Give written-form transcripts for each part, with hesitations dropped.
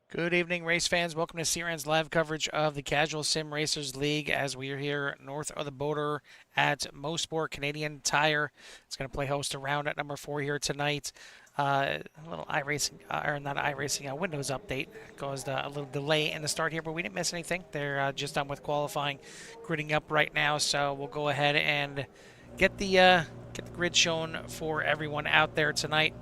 Good evening, race fans. Welcome to CRN's live coverage of the Casual Sim Racers League as we are here north of the border at MoSport Canadian Tire. It's going to play host to round at number 4 here tonight. A little iRacing, or not iRacing, Windows update caused a little delay in the start here, but we didn't miss anything. They're just done with qualifying, gridding up right now, so we'll go ahead and get the grid shown for everyone out there tonight,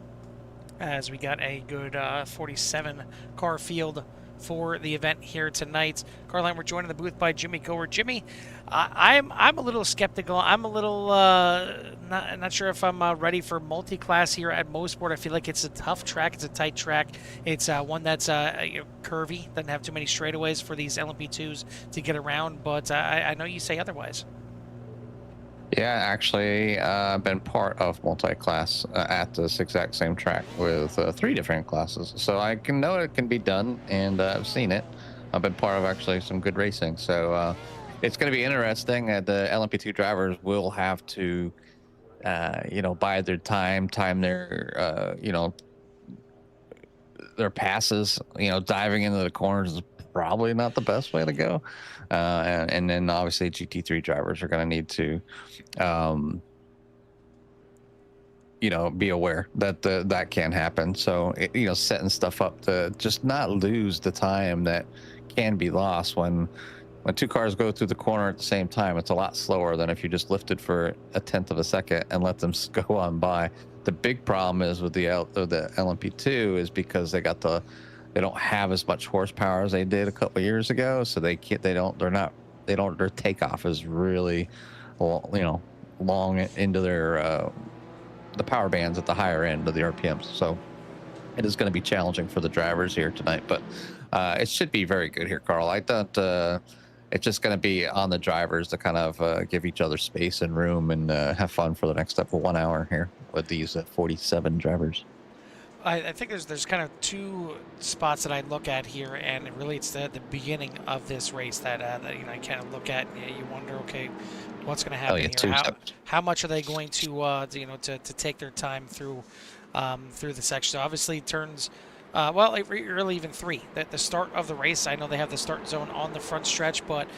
as we got a good 47 car field for the event here tonight. Carline, we're joined in the booth by Jimmy Coer. Jimmy, I'm a little skeptical. I'm a little not sure if I'm ready for multi-class here at MoSport. I feel like it's a tough track. It's a tight track. It's one that's curvy. Doesn't have too many straightaways for these LMP2s to get around. But I know you say otherwise. Yeah, actually, I've been part of multi-class at this exact same track with 3 different classes. So I can know it can be done, and I've seen it. I've been part of actually some good racing. So it's going to be interesting. The LMP2 drivers will have to, bide their time their, their passes. Diving into the corners is probably not the best way to go. And then obviously GT3 drivers are going to need to, be aware that that can happen. So, setting stuff up to just not lose the time that can be lost when 2 cars go through the corner at the same time. It's a lot slower than if you just lifted for a tenth of a second and let them go on by. The big problem is with the LMP2 is because they don't have as much horsepower as they did a couple of years ago, so their takeoff is really, long into their the power bands at the higher end of the RPMs. So it is going to be challenging for the drivers here tonight, but it should be very good here, Carl. I thought it's just going to be on the drivers to kind of give each other space and room and have fun for the next step of 1 hour here with these 47 drivers. I think there's kind of 2 spots that I look at here, and really it's the beginning of this race that I kind of look at. And you wonder, okay, what's going to happen yeah, here? How much are they going to to take their time through the section? So obviously turns. Really even 3. The start of the race, I know they have the start zone on the front stretch, but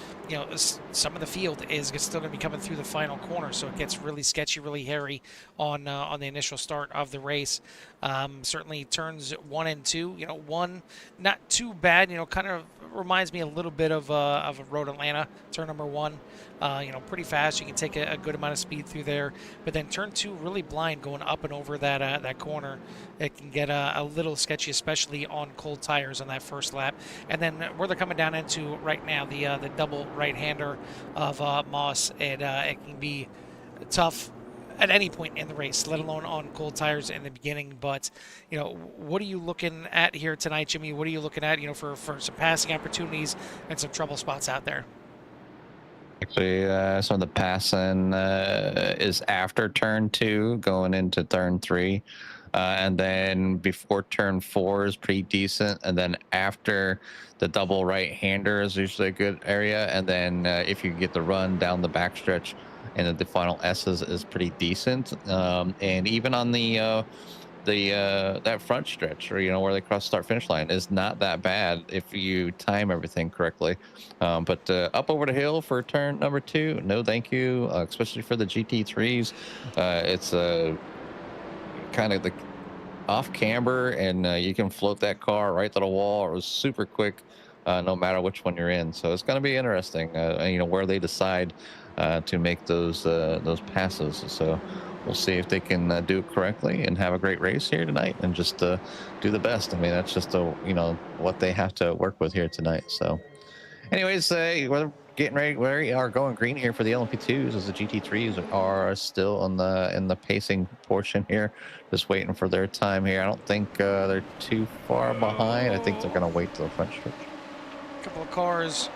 some of the field is still going to be coming through the final corner, so it gets really sketchy, really hairy on the initial start of the race. Certainly turns 1 and 2. 1 not too bad. Kind of reminds me a little bit of a Road Atlanta. Turn number 1, pretty fast. You can take a good amount of speed through there, but then turn 2 really blind going up and over that corner. It can get a little sketchy, especially on cold tires on that first lap. And then where they're coming down into right now, the double right-hander of Moss, it can be tough at any point in the race, let alone on cold tires in the beginning. But, what are you looking at here tonight, Jimmy? What are you looking at, for some passing opportunities and some trouble spots out there? Actually, some of the passing is after turn 2, going into turn 3. And then before turn 4 is pretty decent. And then after the double right-hander is usually a good area. And then if you get the run down the backstretch and the final S's is pretty decent. And even on the that front stretch, or where they cross the start-finish line, is not that bad if you time everything correctly. But up over the hill for turn number 2, no thank you, especially for the GT3s. It's kind of the off camber, and you can float that car right to the wall. It was super quick, no matter which one you're in. So it's going to be interesting, where they decide to make those passes. So we'll see if they can do it correctly and have a great race here tonight, and just do the best. I mean, that's just what they have to work with here tonight. So anyways, we're getting ready. We are going green here for the LMP2s, as the GT3s are still in the pacing portion here, just waiting for their time here. I don't think they're too far behind. I think they're going to wait till the front stretch. A couple of cars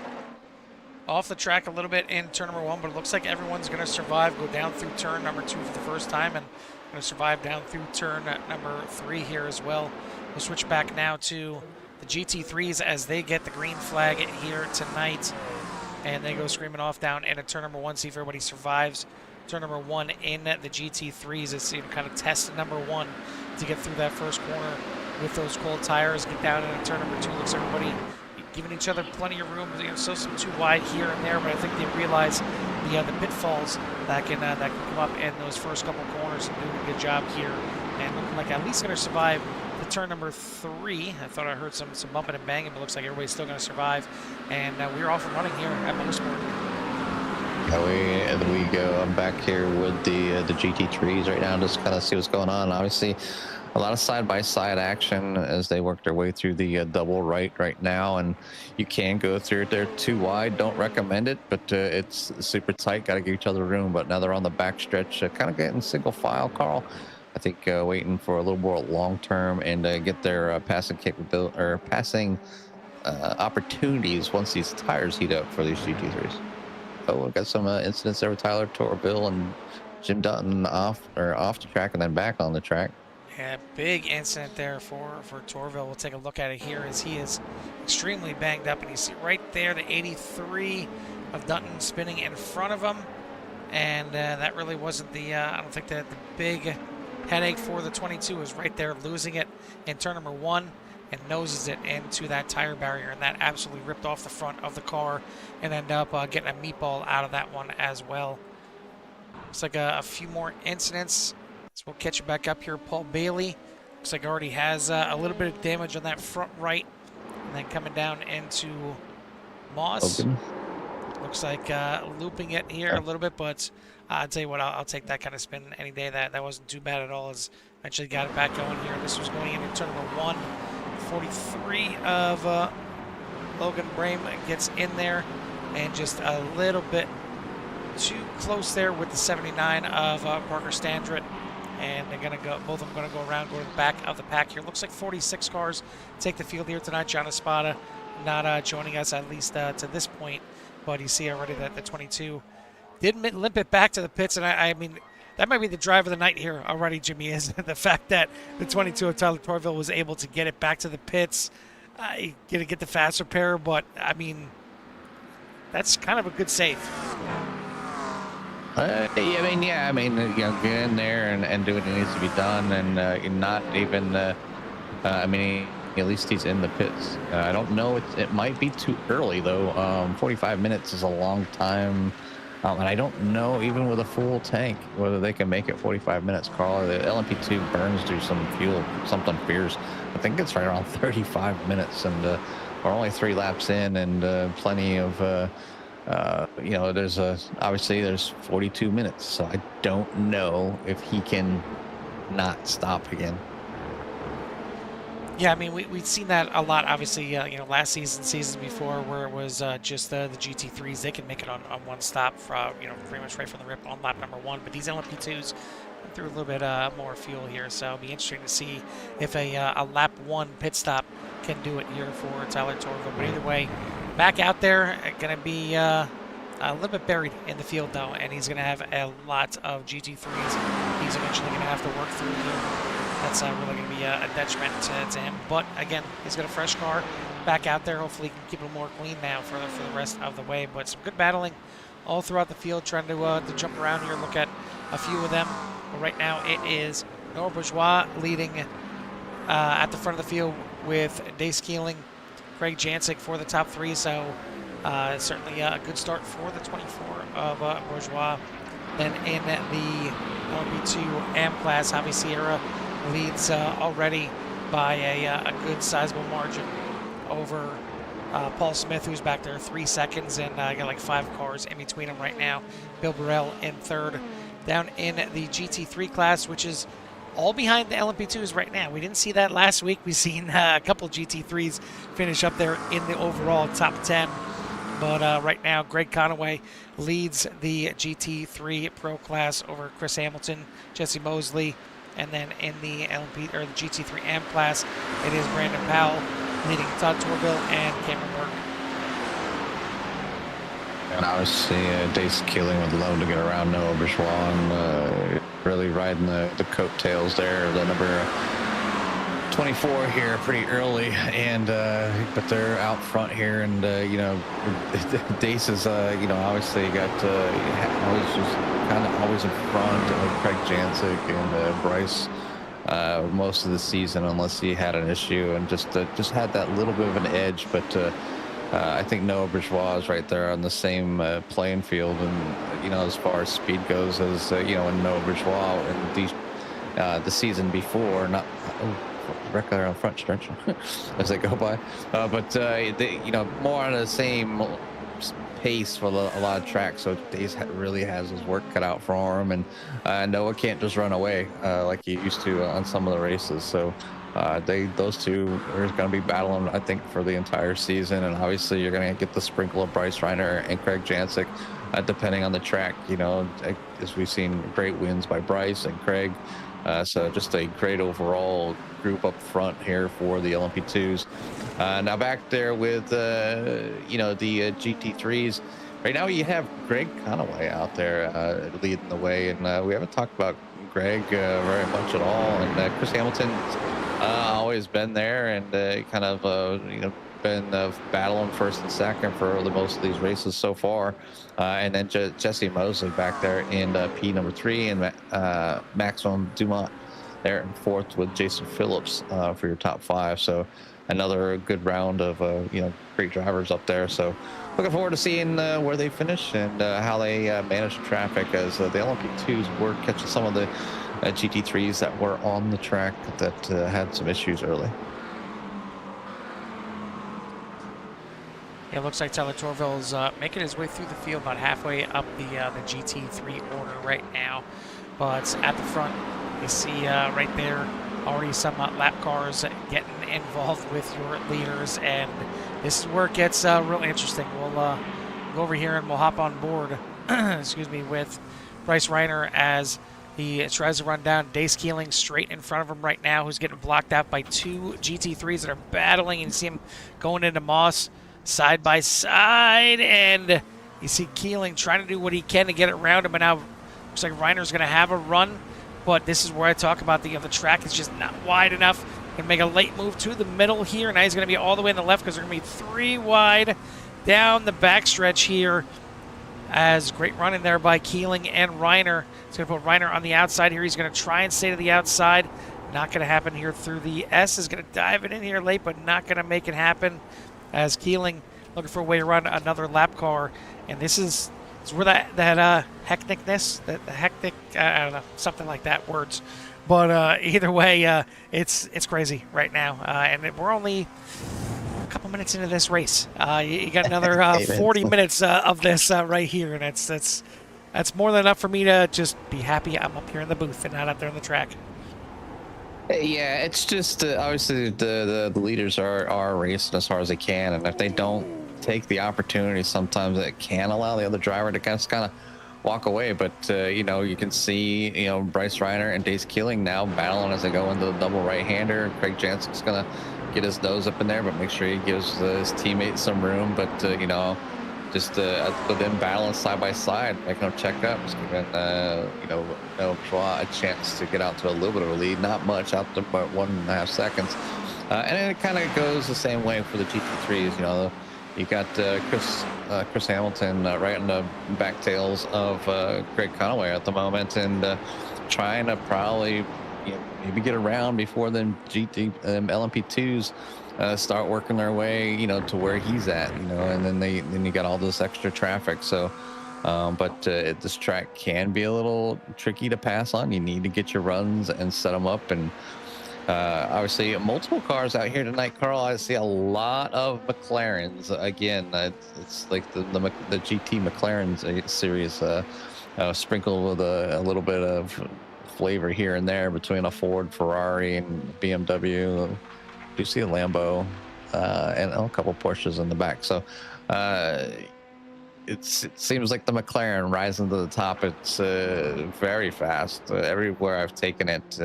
off the track a little bit in turn number 1, but it looks like everyone's going to survive, go down through turn number 2 for the first time, and going to survive down through turn number 3 here as well. We'll switch back now to the GT3s as they get the green flag here tonight, and they go screaming off down into turn number 1, see if everybody survives. Turn number 1 in the GT3s is kind of test number 1 to get through that first corner with those cold tires. Get down into turn number 2. Looks everybody giving each other plenty of room. Still some too wide here and there, but I think they realize the pitfalls that can come up in those first couple corners, and doing a good job here, and looking like at least going to survive the turn number 3. I thought I heard some bumping and banging, but looks like everybody's still going to survive, and we're off and running here at MoSport. We go. I'm back here with the GT3s right now, just kind of see what's going on. Obviously, a lot of side-by-side action as they work their way through the double right now, and you can go through it. They're too wide. Don't recommend it, but it's super tight. Got to give each other room. But now they're on the back stretch, kind of getting single file, Carl. I think waiting for a little more long-term and get their passing capability or passing opportunities once these tires heat up for these GT3s. Oh, we've got some incidents there with Tyler Torville and Jim Dutton off the track and then back on the track. Yeah, big incident there for Torville. We'll take a look at it here as he is extremely banged up, and you see right there the 83 of Dutton spinning in front of him, and that really wasn't the I don't think that the big headache for the 22 was right there, losing it in turn number 1 and noses it into that tire barrier, and that absolutely ripped off the front of the car and ended up getting a meatball out of that one as well. Looks like a few more incidents. So we'll catch you back up here. Paul Bailey looks like already has a little bit of damage on that front right, and then coming down into Moss. Open. Looks like looping it here a little bit, but I'll tell you what, I'll take that kind of spin any day. That wasn't too bad at all. As eventually got it back going here. This was going into turn number 1. 43 of Logan Brame gets in there, and just a little bit too close there with the 79 of Parker Standrett. And they're gonna go. Both of them gonna go around, go to the back of the pack here. Looks like 46 cars take the field here tonight. John Espada not joining us, at least to this point. But you see already that the 22 did limp it back to the pits, and I mean, that might be the drive of the night here already, Jimmy, is the fact that the 22 of Tyler Torville was able to get it back to the pits, get the fast repair. But I mean, that's kind of a good save. Yeah, I mean, you know, get in there and do what needs to be done, and not even. I mean, at least he's in the pits. I don't know. It might be too early though. 45 minutes is a long time, and I don't know even with a full tank whether they can make it 45 minutes. Carl, the LMP2 burns through some fuel, something fierce. I think it's right around 35 minutes, and we're only 3 laps in, and plenty of. You know, obviously there's 42 minutes, so I don't know if he can not stop again. Yeah, I mean, we've seen that a lot, obviously, you know, last season, seasons before, where it was just the GT3s. They can make it on one stop, you know, pretty much right from the rip on lap number 1. But these LMP2s went through a little bit more fuel here, so it'll be interesting to see if a lap 1 pit stop can do it here for Tyler Torville. But either way, back out there, going to be a little bit buried in the field, though, and he's going to have a lot of GT3s he's eventually going to have to work through here. That's really going to be a detriment to him. But, again, he's got a fresh car back out there. Hopefully he can keep it more clean now for the rest of the way. But some good battling all throughout the field, trying to jump around here, look at a few of them. But right now it is Noah Bourgeois leading at the front of the field with Dace Keeling, Craig Jancic for the top 3. So certainly a good start for the 24 of Bourgeois. Then in the LMP2 AM class, Javi Sierra leads already by a good sizable margin over Paul Smith, who's back there 3 seconds, and got like 5 cars in between them right now. Bill Burrell in 3rd. Down in the GT3 class, which is all behind the LMP2s right now. We didn't see that last week. We've seen a couple of GT3s finish up there in the overall top 10. But right now, Greg Conaway leads the GT3 Pro class over Chris Hamilton, Jesse Mosley, and then in the the GT3 AM class, it is Brandon Powell leading Todd Torville and Cameron Burke. And obviously, Dace Keeling would love to get around Noah Bourgeois, and really riding the coattails there. The number 24 here pretty early, and but they're out front here, and you know, Dace is you know, obviously got always just kind of always in front of Craig Jancic and Bryce most of the season unless he had an issue, and just had that little bit of an edge. But I think Noah Bourgeois is right there on the same playing field, and as far as speed goes, as and Noah Bourgeois in the season before, not wreck there on front stretch as they go by, but more on the same pace for a lot of tracks. So Days really has his work cut out for him, and Noah can't just run away like he used to on some of the races. So those two are going to be battling, I think, for the entire season. And obviously you're going to get the sprinkle of Bryce Reiner and Craig Jancic, depending on the track. As we've seen, great wins by Bryce and Craig. So just a great overall group up front here for the LMP2s. Now back there with the GT3s. Right now you have Greg Conaway out there leading the way, and we haven't talked about Greg very much at all. And Chris Hamilton's always been there, and kind of been battling first and second for the most of these races so far. And then Jesse Mosley back there in P number 3, and Maximum Dumont there in 4th with Jason Phillips for your top 5. So another good round of great drivers up there. So looking forward to seeing where they finish and how they manage traffic, as the LMP2s were catching some of the GT3s that were on the track that had some issues early. Yeah, it looks like Tyler Torville's making his way through the field, about halfway up the GT3 order right now. But at the front, you see right there already some lap cars getting involved with your leaders, and this is where it gets real interesting. We'll go over here and we'll hop on board, excuse me, with Bryce Reiner as he tries to run down Dace Keeling straight in front of him right now, who's getting blocked out by 2 GT3s that are battling. And you see him going into Moss side by side, and you see Keeling trying to do what he can to get it around him, but now looks like Reiner's going to have a run. But this is where I talk about the track is just not wide enough. Going to make a late move to the middle here. Now he's going to be all the way in the left because they're going to be 3 wide down the backstretch here. As great run in there by Keeling and Reiner. He's going to put Reiner on the outside here. He's going to try and stay to the outside. Not going to happen here through the S. Is going to dive it in here late, but not going to make it happen. As Keeling looking for a way to run another lap car. And this is where that hecticness, the hectic, I don't know, something like that, words. But either way, it's crazy right now. And we're only a couple minutes into this race. You got another 40 minutes of this right here. And that's more than enough for me to just be happy I'm up here in the booth and not out there on the track. Yeah, it's just obviously the leaders are racing as far as they can, and if they don't take the opportunity, sometimes it can allow the other driver to kind of walk away. But you can see Bryce Reiner and Dace Keeling now battling as they go into the double right-hander. Craig Jancic's gonna get his nose up in there, but make sure he gives his teammates some room. But just with them battling side by side, making them check up, just giving a chance to get out to a little bit of a lead, not much, out to about 1.5 seconds. And then it kind of goes the same way for the GT3s. You got Chris Hamilton right in the back tails of Greg Conaway at the moment, and trying to probably maybe get around before the LMP2s start working their way to where he's at, and then you got all this extra traffic. So but this track can be a little tricky to pass on. You need to get your runs and set them up. And obviously multiple cars out here tonight, Carl. I see a lot of McLarens again. It's like the GT McLaren series sprinkled with a little bit of flavor here and there between a Ford, Ferrari, and BMW. You see a Lambo and a couple Porsches in the back. So it seems like the McLaren rising to the top. It's very fast everywhere I've taken it.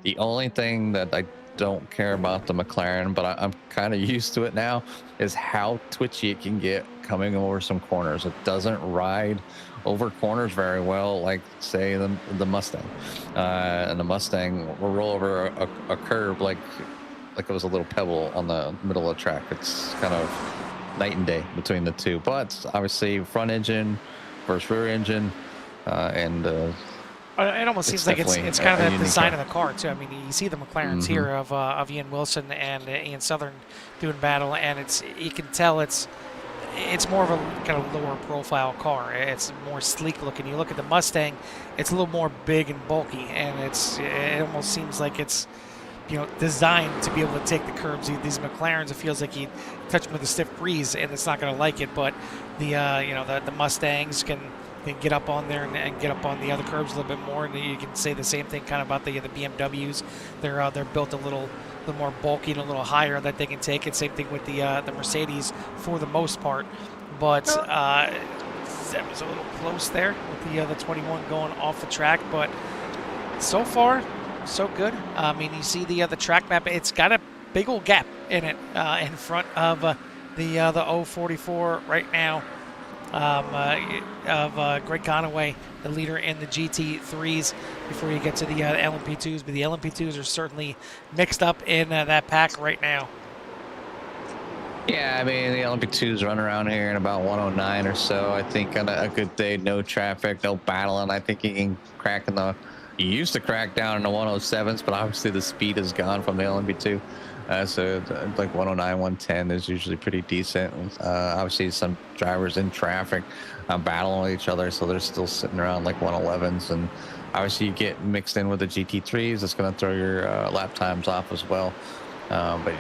The only thing that I don't care about the McLaren, but I'm kind of used to it now, is how twitchy it can get coming over some corners. It doesn't ride over corners very well, like say the Mustang. And the Mustang will roll over a curb like it was a little pebble on the middle of the track. It's kind of night and day between the two. But obviously front engine versus rear engine, and It almost It's seems like definitely it's kind a of the unique design car. of the car too. I mean, you see the McLarens Hmm. here of Ian Wilson and Ian Southern doing battle, and you can tell it's more of a kind of lower profile car. It's more sleek looking. You look at the Mustang, it's a little more big and bulky, and it almost seems like it's designed to be able to take the curbs. These McLarens, it feels like you touch them with a stiff breeze and it's not going to like it. But the Mustangs can get up on there and get up on the other curbs a little bit more. And you can say the same thing kind of about the BMWs. They're built a little more bulky and a little higher that they can take it. Same thing with the Mercedes for the most part. But that was a little close there with the 21 going off the track. But so far, so good. I mean, you see the track map. It's got a big old gap in it in front of the 044 right now of Greg Conaway, the leader in the GT3s. Before you get to the LMP2s, but the LMP2s are certainly mixed up in that pack right now. Yeah, I mean, the LMP2s run around here in about 109 or so. I think on a good day, no traffic, no battling. I think you can crack in the. You used to crack down in the 107s, but obviously the speed is gone from the LMP2. So like 109, 110 is usually pretty decent. Obviously, some drivers in traffic battling with each other, so they're still sitting around like 111s. And obviously, you get mixed in with the GT3s. It's going to throw your lap times off as well. But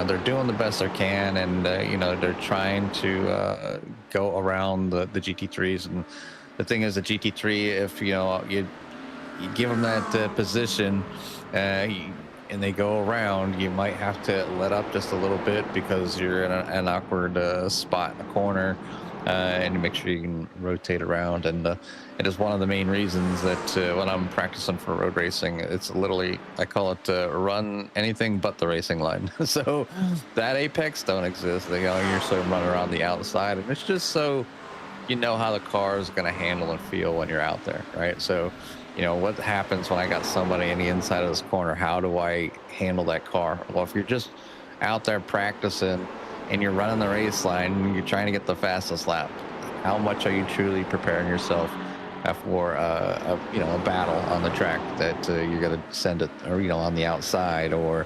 they're doing the best they can, and they're trying to go around the GT3s. And the thing is, the GT3, if you give them that position, and they go around, you might have to let up just a little bit because you're in an awkward spot in a corner, and you make sure you can rotate around. And it is one of the main reasons that when I'm practicing for road racing, it's literally, I call it run anything but the racing line. So that apex don't exist. You're sort of running around the outside, and it's just so you know how the car is going to handle and feel when you're out there, right? So what happens when I got somebody in the inside of this corner? How do I handle that car? Well, if you're just out there practicing and you're running the race line and you're trying to get the fastest lap, how much are you truly preparing yourself for a battle on the track that you're going to send it, or on the outside, or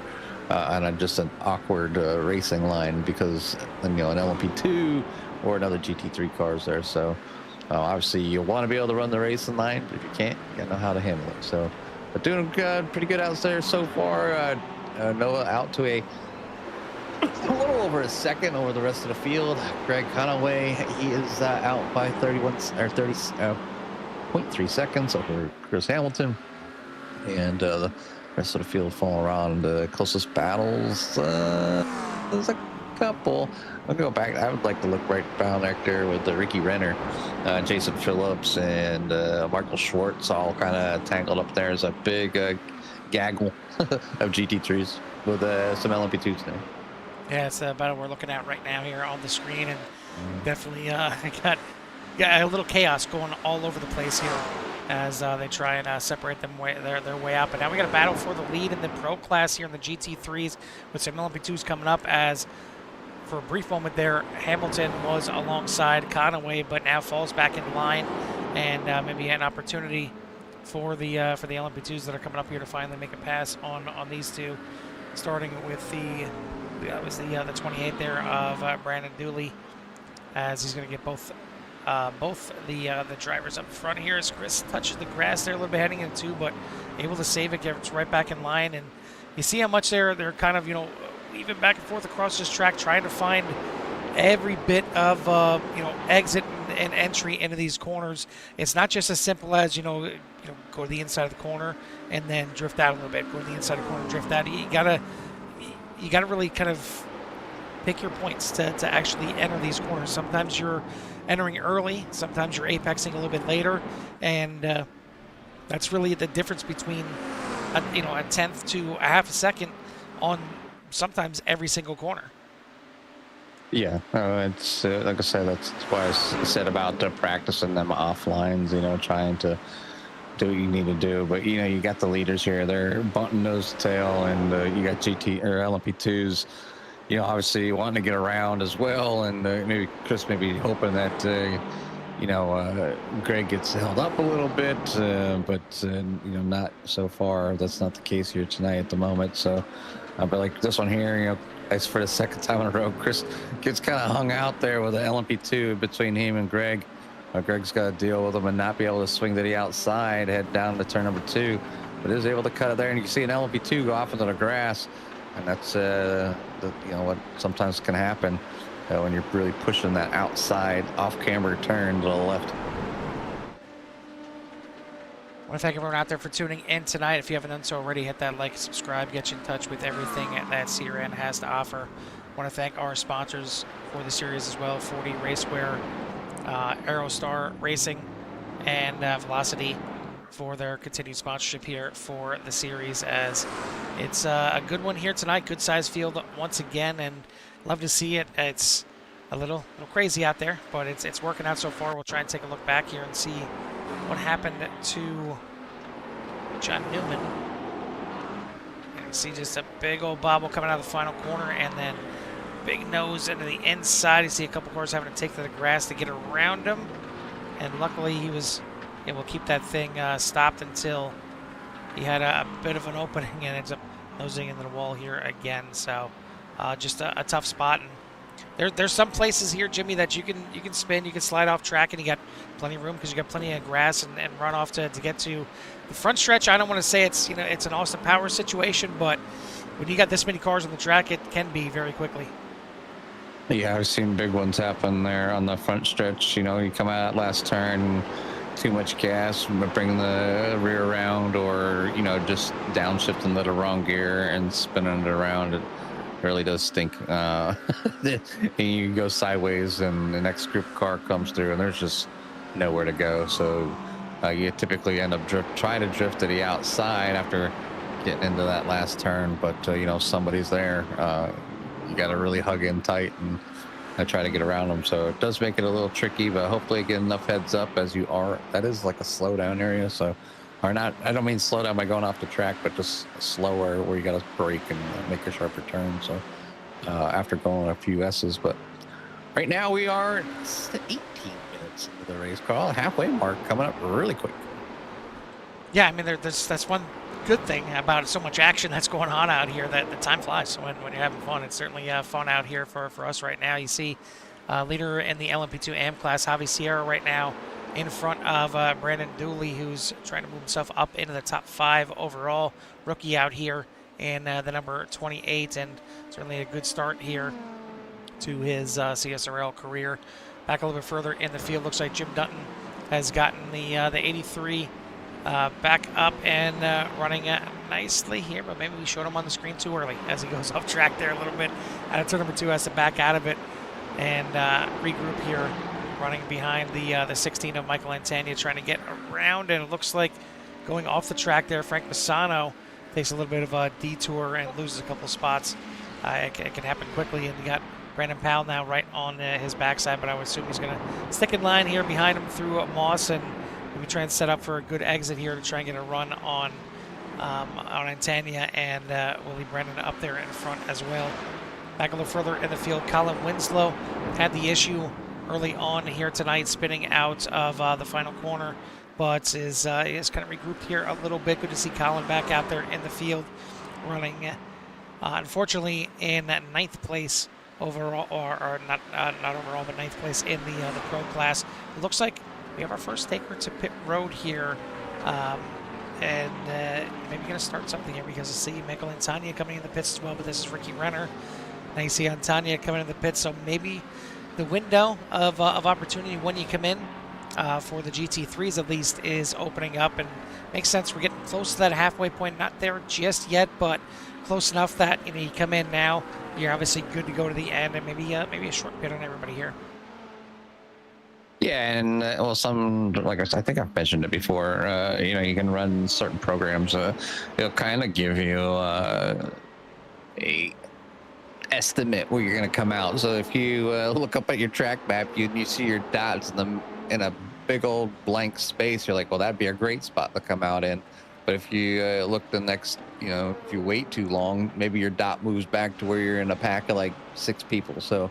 on just an awkward racing line because an LMP2 or another GT3 cars there. So obviously you want to be able to run the racing line, but if you can't, you gotta know how to handle it. So but doing good, pretty good out there so far. Noah out to a little over a second over the rest of the field. Greg Conaway, he is out by 30.3 seconds over Chris Hamilton, and the rest of the field falling around. The closest battles, there's a couple. I'll go back. I would like to look right down there with Ricky Renner, Jason Phillips, and Michael Schwartz all kind of tangled up there. There's a big gaggle of GT3s with some LMP2s now. Yeah, it's the battle we're looking at right now here on the screen, and definitely got a little chaos going all over the place here as they try and separate them their way up. And now we got a battle for the lead in the pro class here in the GT3s with some LMP2s coming up. As for a brief moment there, Hamilton was alongside Conaway, but now falls back in line, and maybe an opportunity for the LMP2s that are coming up here to finally make a pass on these two, starting with the 28 there of Brandon Dooley, as he's going to get both the drivers up front here as Chris touches the grass there a little bit heading into two, but able to save it, gets right back in line. And you see how much they're kind of weaving back and forth across this track, trying to find every bit of exit and entry into these corners. It's not just as simple as go to the inside of the corner and then drift out a little bit, go to the inside of the corner, drift out. You gotta really kind of pick your points to actually enter these corners. Sometimes you're entering early, sometimes you're apexing a little bit later, and that's really the difference between a tenth to a half a second on sometimes every single corner. Yeah, it's like I said, that's why I said about practicing them offlines, trying to do what you need to do. But you got the leaders here, they're bunting nose to tail, and you got GT or LMP2s obviously wanting to get around as well, and maybe Chris maybe hoping that Greg gets held up a little bit, but not so far. That's not the case here tonight at the moment. So, but like this one here, it's for the second time in a row. Chris gets kind of hung out there with the LMP2 between him and Greg. Greg's got to deal with him and not be able to swing to the outside, head down to turn number 2, but is able to cut it there. And you can see an LMP2 go off into the grass, and that's what sometimes can happen. When you're really pushing that outside off-camber turn to the left. I want to thank everyone out there for tuning in tonight. If you haven't done so already, hit that like and subscribe. Get you in touch with everything that CRN has to offer. I want to thank our sponsors for the series as well, 40 Racewear, Aerostar Racing, and Velocity for their continued sponsorship here for the series, as it's a good one here tonight. Good size field once again, and love to see it. It's a little crazy out there, but it's working out so far. We'll try and take a look back here and see what happened to John Newman. And you see just a big old bobble coming out of the final corner, and then big nose into the inside. You see a couple cars having to take to the grass to get around him, and luckily he was able to keep that thing stopped until he had a bit of an opening and ends up nosing into the wall here again. So just a tough spot. And there's some places here, Jimmy, that you can spin, you can slide off track, and you got plenty of room because you got plenty of grass and run off to get to the front stretch. I don't want to say it's it's an Austin Powers situation, but when you got this many cars on the track, it can be very quickly. Yeah, I've seen big ones happen there on the front stretch. You come out that last turn, too much gas, bringing the rear around, or just downshifting to the wrong gear and spinning it around. It really does stink. You go sideways, and the next group car comes through, and there's just nowhere to go. So you typically end up trying to drift to the outside after getting into that last turn, but somebody's there. You got to really hug in tight and try to get around them. So it does make it a little tricky, but hopefully get enough heads up as you are. That is like a slow down area, so or not. I don't mean slow down by going off the track, but just slower where you got to brake and make a sharper turn. So after going a few S's, but right now we are 18 minutes into the race, Carl. Halfway mark coming up really quick. Yeah, I mean that's one good thing about so much action that's going on out here, that the time flies when you're having fun. It's certainly fun out here for us right now. You see leader in the LMP2 AM class, Javi Sierra, right now in front of Brandon Dooley, who's trying to move himself up into the top 5 overall. Rookie out here in the number 28, and certainly a good start here to his CSRL career. Back a little bit further in the field, looks like Jim Dutton has gotten the 83 back up and running nicely here, but maybe we showed him on the screen too early as he goes off track there a little bit. Out of turn number 2, has to back out of it and regroup here, running behind the 16 of Michael Antania, trying to get around, and it looks like going off the track there, Frank Bassano takes a little bit of a detour and loses a couple spots. It can happen quickly, and you got Brandon Powell now right on his backside, but I would assume he's going to stick in line here behind him through Moss, and maybe try and set up for a good exit here to try and get a run on Antania and Willie Brennan up there in front as well. Back a little further in the field, Colin Winslow had the issue early on here tonight, spinning out of the final corner, but is kind of regrouped here a little bit. Good to see Colin back out there in the field running. Unfortunately, in that 9th place overall, or not overall, but 9th place in the pro class. It looks like we have our first taker to pit road here, and maybe going to start something here, because I see Michael Antania coming in the pits as well, but this is Ricky Renner. Now you see Antania coming in the pits, so maybe the window of opportunity when you come in for the GT3s at least is opening up, and makes sense. We're getting close to that halfway point, not there just yet, but close enough that you come in now, you're obviously good to go to the end, and maybe a short pit on everybody here. Yeah, and well, like I think I've mentioned it before. You can run certain programs. It'll kind of give you a estimate where you're going to come out. So if you look up at your track map, you see your dots in a big old blank space, you're like, well, that'd be a great spot to come out in. But if you look the next, if you wait too long, maybe your dot moves back to where you're in a pack of like 6 people. So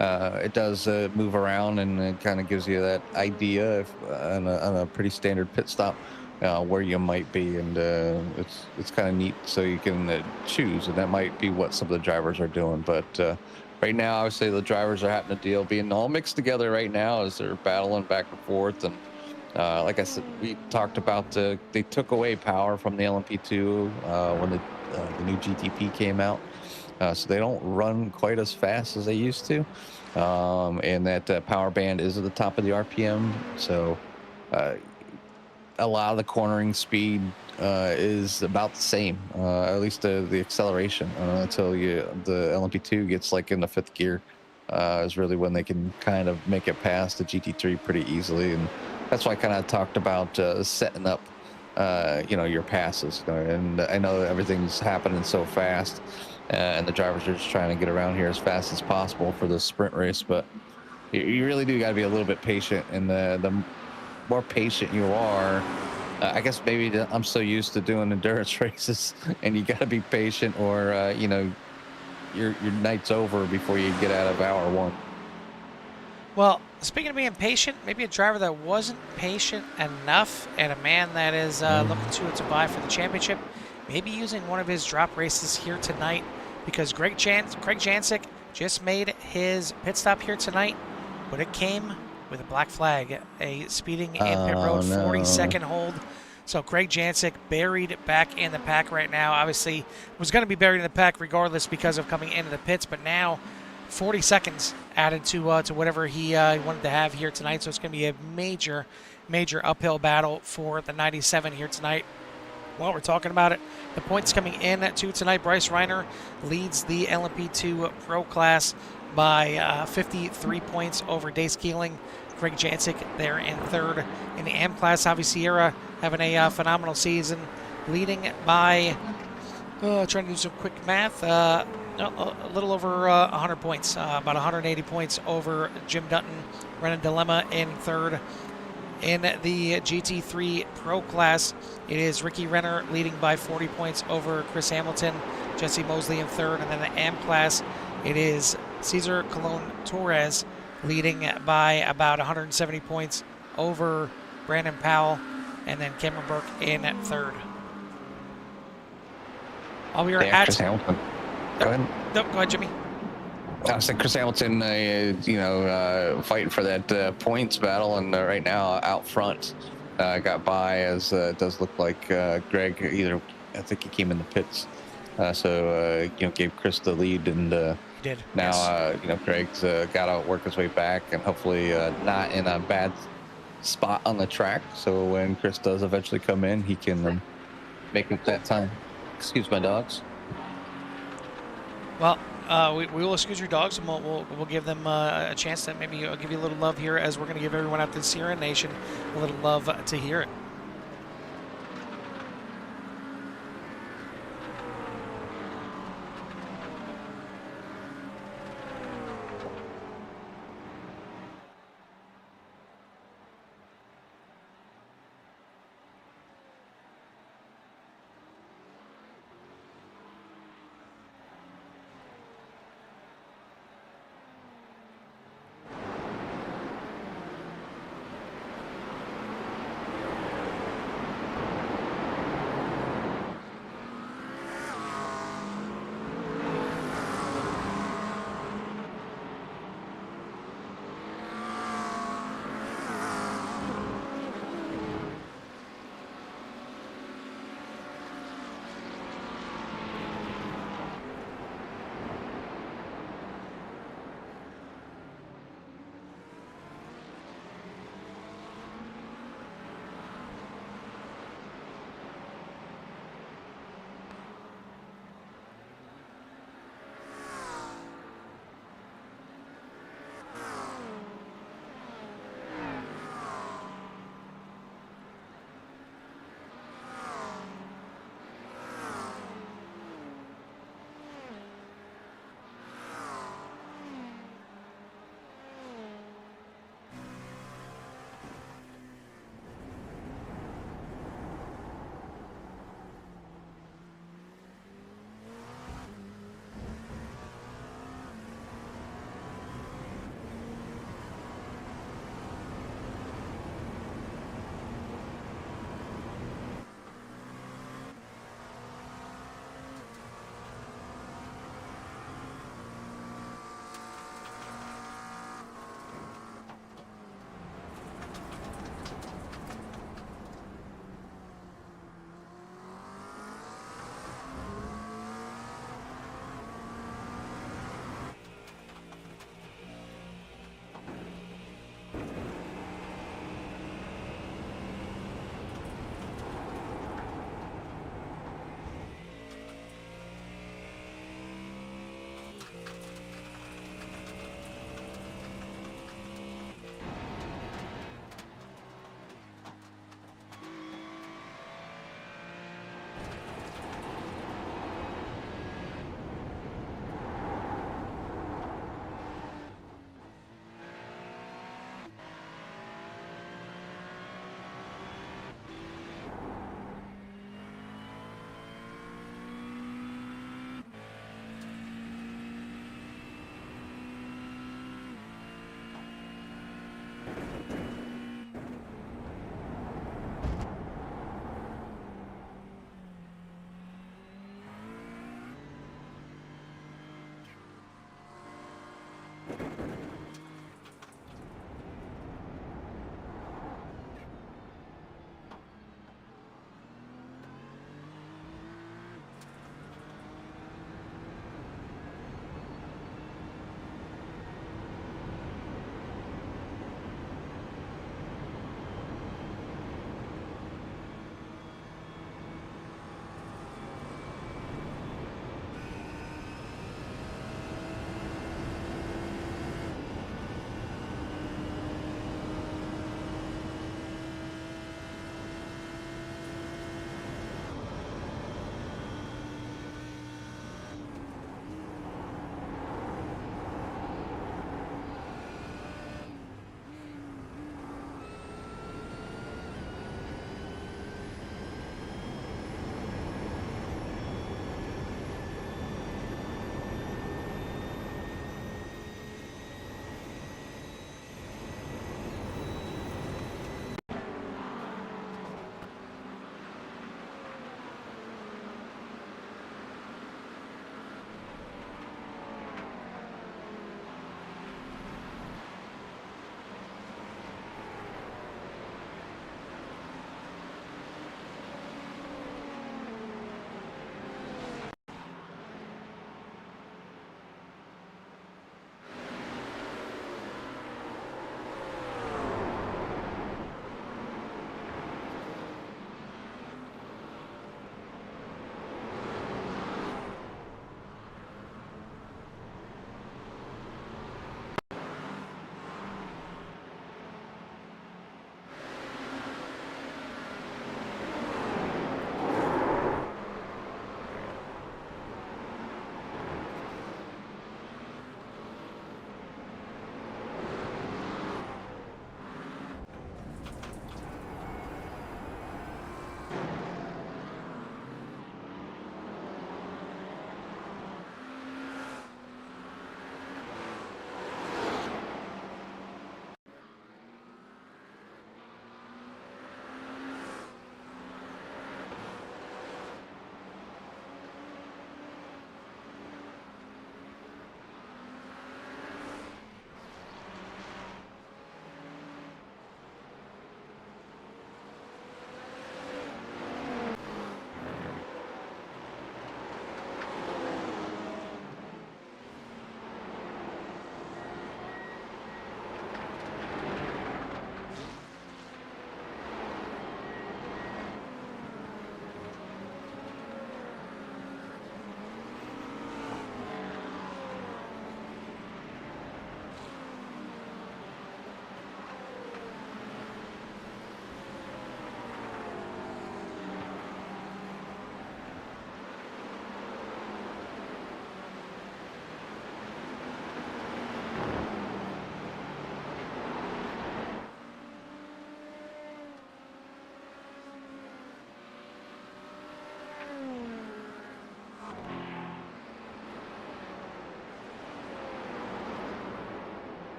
It does move around, and it kind of gives you that idea if, on a pretty standard pit stop where you might be, and it's kind of neat. So you can choose, and that might be what some of the drivers are doing. But right now, I would say the drivers are having to deal being all mixed together right now as they're battling back and forth. And like I said, we talked about they took away power from the LMP2 when the new GTP came out. So they don't run quite as fast as they used to. And that power band is at the top of the RPM. So uh, a lot of the cornering speed is about the same, at least the acceleration, until the LMP2 gets like in the fifth gear. Is really when they can kind of make it past the GT3 pretty easily. And that's why I kind of talked about setting up your passes. And I know everything's happening so fast, and the drivers are just trying to get around here as fast as possible for the sprint race. But you really do got to be a little bit patient, and the more patient you are, I guess maybe I'm so used to doing endurance races, and you got to be patient, or your night's over before you get out of hour one. Well, speaking of being patient, maybe a driver that wasn't patient enough, and a man that is looking to vie for the championship, maybe using one of his drop races here tonight, because Craig Jancic just made his pit stop here tonight, but it came with a black flag, a speeding in pit road, 40-second hold. So Craig Jancic buried back in the pack right now. Obviously, was going to be buried in the pack regardless because of coming into the pits, but now 40 seconds added to whatever he wanted to have here tonight. So it's going to be a major, major uphill battle for the 97 here tonight. While we're talking about it, the points coming in to tonight, Bryce Reiner leads the LMP2 Pro class by 53 points over Dace Keeling. Craig Jancic there in third. In the AM class, Javi Sierra having a phenomenal season, leading by, trying to do some quick math, a little over 100 points, about 180 points over Jim Dutton. Renan Dilemma in third. In the GT3 Pro class, it is Ricky Renner leading by 40 points over Chris Hamilton, Jesse Mosley in third. And then the AM class, it is Cesar Colon Torres leading by about 170 points over Brandon Powell, and then Cameron Burke in third. While we are at Chris Hamilton. Go ahead. Nope, go ahead, Jimmy. I said Chris Hamilton, fighting for that points battle, and right now out front, got by, as it does look like Greg I think he came in the pits, gave Chris the lead, and did now yes. Greg's got to work his way back, and hopefully not in a bad spot on the track, so when Chris does eventually come in, he can make it that time. Excuse my dogs. Well, we will excuse your dogs, and we'll give them a chance to maybe give you a little love here, as we're going to give everyone out to the Sierra Nation a little love to hear it.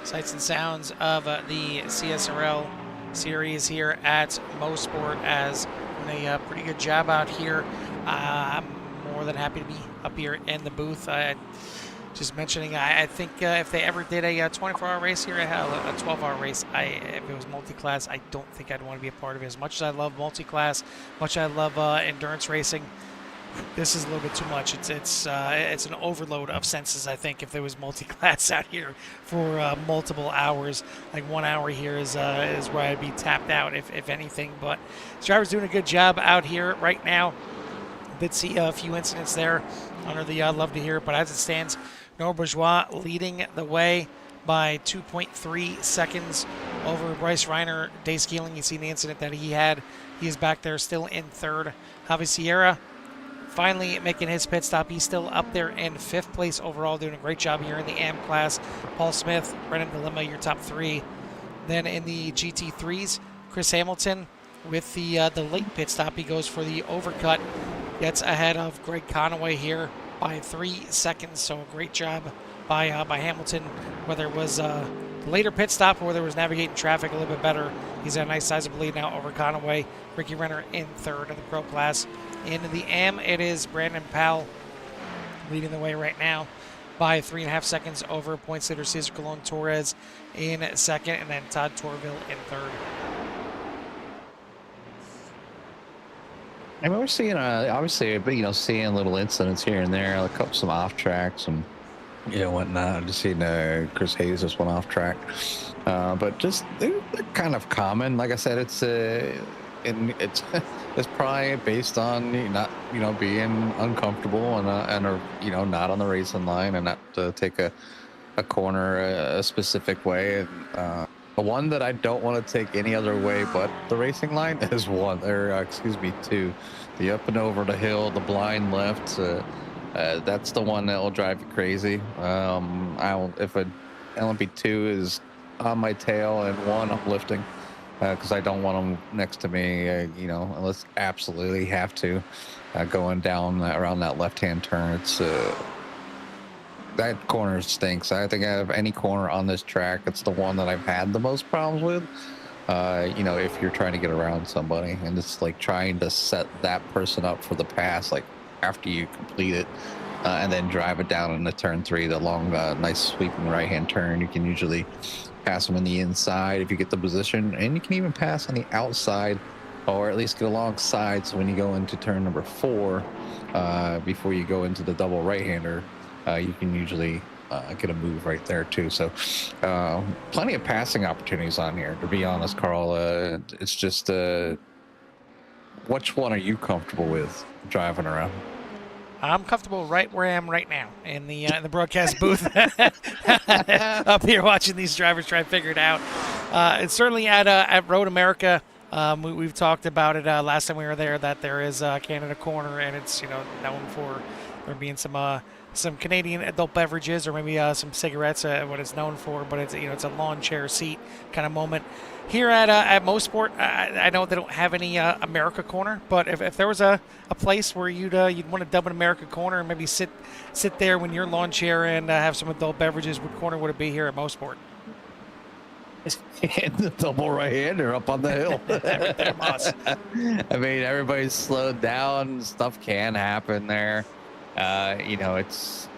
Sights and sounds of the CSRL series here at MoSport, as doing a pretty good job out here. I'm more than happy to be up here in the booth. Just mentioning, I think if they ever did a 24-hour race here, a 12-hour race, if it was multi-class, I don't think I'd want to be a part of it. As much as I love multi-class, much as I love endurance racing, this is a little bit too much. It's an overload of senses, I think, if there was multi-class out here for multiple hours. Like 1 hour here is where I'd be tapped out, if anything. But this driver's doing a good job out here right now. Did see a few incidents there under the love to hear it, but as it stands, Noah Bourgeois leading the way by 2.3 seconds over Bryce Reiner. Day Skeeling, you see the incident that he had. He is back there still in third. Javi Sierra finally making his pit stop. He's still up there in 5th place overall, doing a great job here in the AM class. Paul Smith, Brennan Dilemma, your top 3. Then in the GT3s, Chris Hamilton with the late pit stop. He goes for the overcut. Gets ahead of Greg Conaway here by 3 seconds. So a great job by Hamilton, whether it was the later pit stop or whether it was navigating traffic a little bit better. He's got a nice sizable lead now over Conaway. Ricky Renner in 3rd in the Pro class. In the AM, it is Brandon Powell leading the way right now by 3.5 seconds over points leader Cesar Colon Torres in 2nd, and then Todd Torville in 3rd. I mean, we're seeing, obviously, seeing little incidents here and there, like some off tracks and, whatnot. Just seeing Chris Hayes just went off track. But just, they're kind of common. Like I said, it's it's probably based on not, being uncomfortable and not on the racing line and not to take a corner a specific way. The one that I don't want to take any other way but the racing line is 2. The up and over the hill, the blind left. That's the one that will drive you crazy. If a LMP2 is on my tail and 1, I'm lifting because I don't want them next to me. Unless absolutely have to, going down around that left-hand turn. It's that corner stinks. I think out of any corner on this track, it's the one that I've had the most problems with. If you're trying to get around somebody and it's like trying to set that person up for the pass, like after you complete it, and then drive it down into turn 3, the long, nice sweeping right-hand turn. You can usually pass them in the inside if you get the position, and you can even pass on the outside, or at least get alongside. So when you go into turn number 4, before you go into the double right-hander, you can usually get a move right there too. So plenty of passing opportunities on here, to be honest, Carl. It's just which one are you comfortable with driving around? I'm comfortable right where I am right now in the broadcast booth up here watching these drivers try to figure it out. It's certainly at Road America. We've talked about it last time we were there, that there is Canada Corner, and it's known for there being some Canadian adult beverages, or maybe some cigarettes, what it's known for. But it's it's a lawn chair seat kind of moment. Here at MoSport, I know they don't have any America Corner, but if there was a place where you'd want to dub an America Corner and maybe sit there when you're lawn chair and have some adult beverages, what corner would it be here at MoSport? The double right-hander up on the hill. Right there, boss. I mean, everybody's slowed down. Stuff can happen there. It's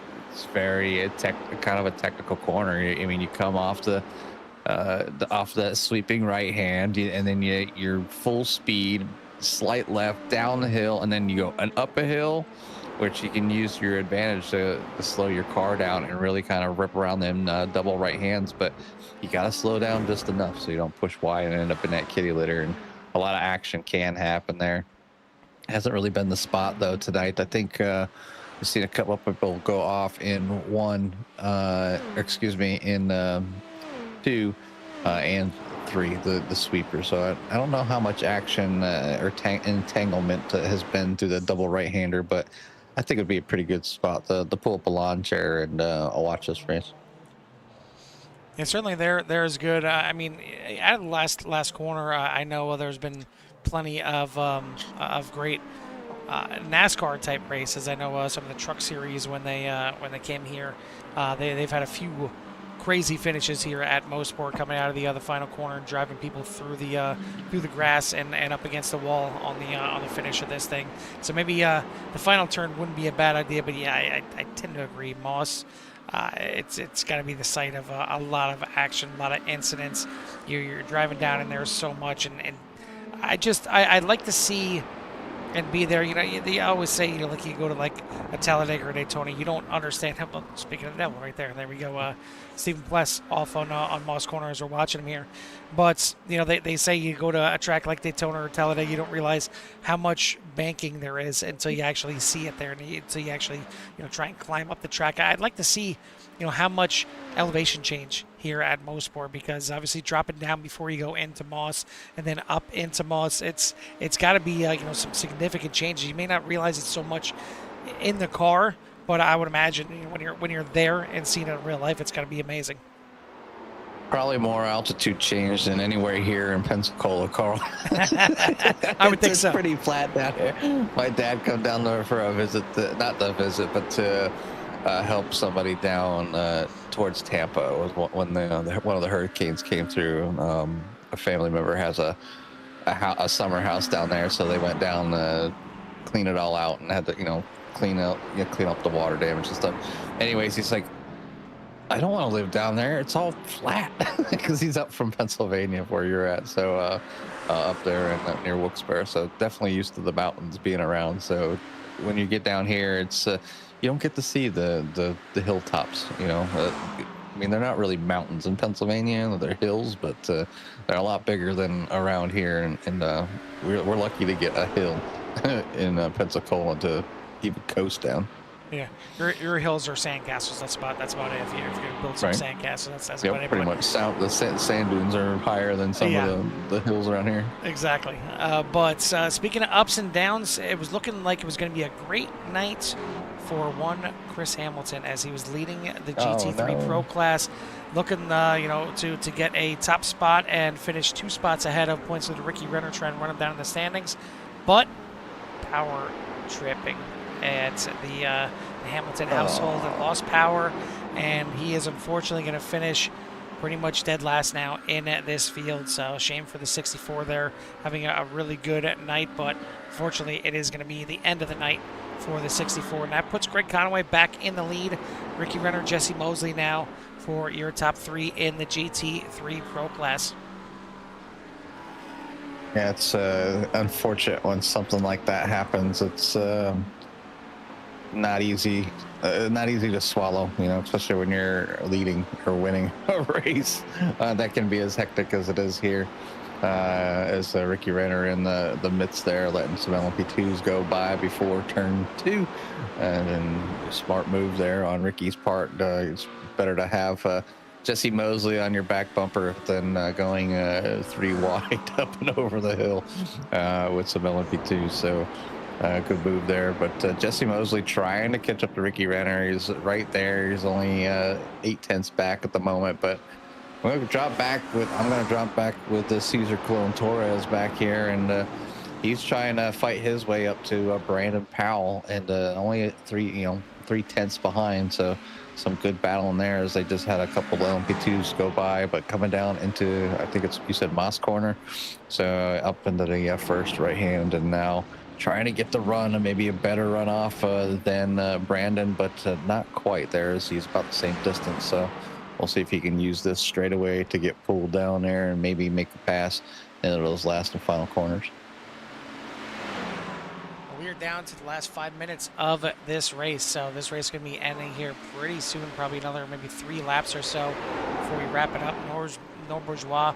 very kind of a technical corner. I mean, you come off off that sweeping right hand, and then you're full speed, slight left down the hill, and then you go up a hill, which you can use your advantage to slow your car down and really kind of rip around them double right hands. But you got to slow down just enough so you don't push wide and end up in that kitty litter, and a lot of action can happen there. Hasn't really been the spot though tonight. I think we've seen a couple of people go off in 2 and 3, the sweeper. So I don't know how much action or entanglement has been through the double right-hander, but I think it'd be a pretty good spot to pull up a lawn chair and I'll watch this race. Yeah, certainly there's good. I mean, at the last corner, I know there's been plenty of great NASCAR type races. I know some of the truck series when they came here, they've had a few crazy finishes here at MoSport, coming out of the final corner and driving people through the grass and up against the wall on the finish of this thing. So maybe the final turn wouldn't be a bad idea, but yeah, I tend to agree. Moss, it's got to be the site of a lot of action, a lot of incidents. You're driving down and there's so much, and I'd like to see and be there. You know, they always say, you know, like you go to like a Talladega or Daytona, you don't understand how. Well, speaking of the devil, right there we go. Stephen Pless off on Moss Corner as we're watching him here. But you know, they say you go to a track like Daytona or Talladega, you don't realize how much banking there is until you actually see it there, and until you actually, you know, try and climb up the track. I'd like to see, you know, how much elevation change here at MoSport, because obviously dropping down before you go into Moss and then up into Moss, it's got to be you know, some significant changes. You may not realize it's so much in the car, but I would imagine, you know, when you're there and seeing it in real life, it's got to be amazing. Probably more altitude change than anywhere here in Pensacola, Carl. I would think it's so. Pretty flat down here. My dad come down there for a visit, not the visit, but to help somebody down towards Tampa. It was when one of the hurricanes came through. A family member has a summer house down there, so they went down to clean it all out and had to, you know, clean up the water damage and stuff. Anyways, he's like, I don't want to live down there. It's all flat, because he's up from Pennsylvania where you're at. So up there and near Wilkes-Barre. So definitely used to the mountains being around. So when you get down here, it's you don't get to see the hilltops. You know, I mean, they're not really mountains in Pennsylvania. They're hills, but they're a lot bigger than around here. And we're lucky to get a hill in Pensacola to even coast down. Yeah, your hills are sandcastles. That's about it. If you're gonna build some sandcastles, that's about it. Pretty much. The sand dunes are higher than some of the hills around here. Exactly. But speaking of ups and downs, it was looking like it was going to be a great night for one Chris Hamilton, as he was leading the GT3 Pro class, looking you know, to get a top spot and finish 2 spots ahead of points leader Ricky Renner, trying to run him down in the standings, but power tripping at the Hamilton household and lost power, and he is unfortunately going to finish pretty much dead last now in this field. So shame for the 64 there, having a really good night, but unfortunately it is going to be the end of the night for the 64, and that puts Greg Conway back in the lead. Ricky Renner, Jesse Mosley now for your top 3 in the GT3 Pro class. Yeah, it's unfortunate when something like that happens. It's not easy to swallow, you know, especially when you're leading or winning a race. That can be as hectic as it is here. As Ricky Renner in the midst there, letting some LMP2s go by before turn 2, and then smart move there on Ricky's part. It's better to have Jesse Mosley on your back bumper than going 3 wide up and over the hill with some LMP2s. So good move there. But Jesse Mosley trying to catch up to Ricky Renner. He's right there. He's only 8/10 back at the moment, but I'm going to drop back with the Cesar Clone Torres back here, and he's trying to fight his way up to Brandon Powell, and only 3/10 behind. So some good battling there, as they just had a couple of LMP2s go by, but coming down into, I think you said Moss Corner, so up into the first right hand, and now trying to get the run, and maybe a better run off than Brandon, but not quite there, as he's about the same distance. So we'll see if he can use this straightaway to get pulled down there and maybe make a pass into those last and final corners. We are down to the last 5 minutes of this race, so this race is going to be ending here pretty soon, probably another maybe 3 laps or so before we wrap it up. No Bourgeois.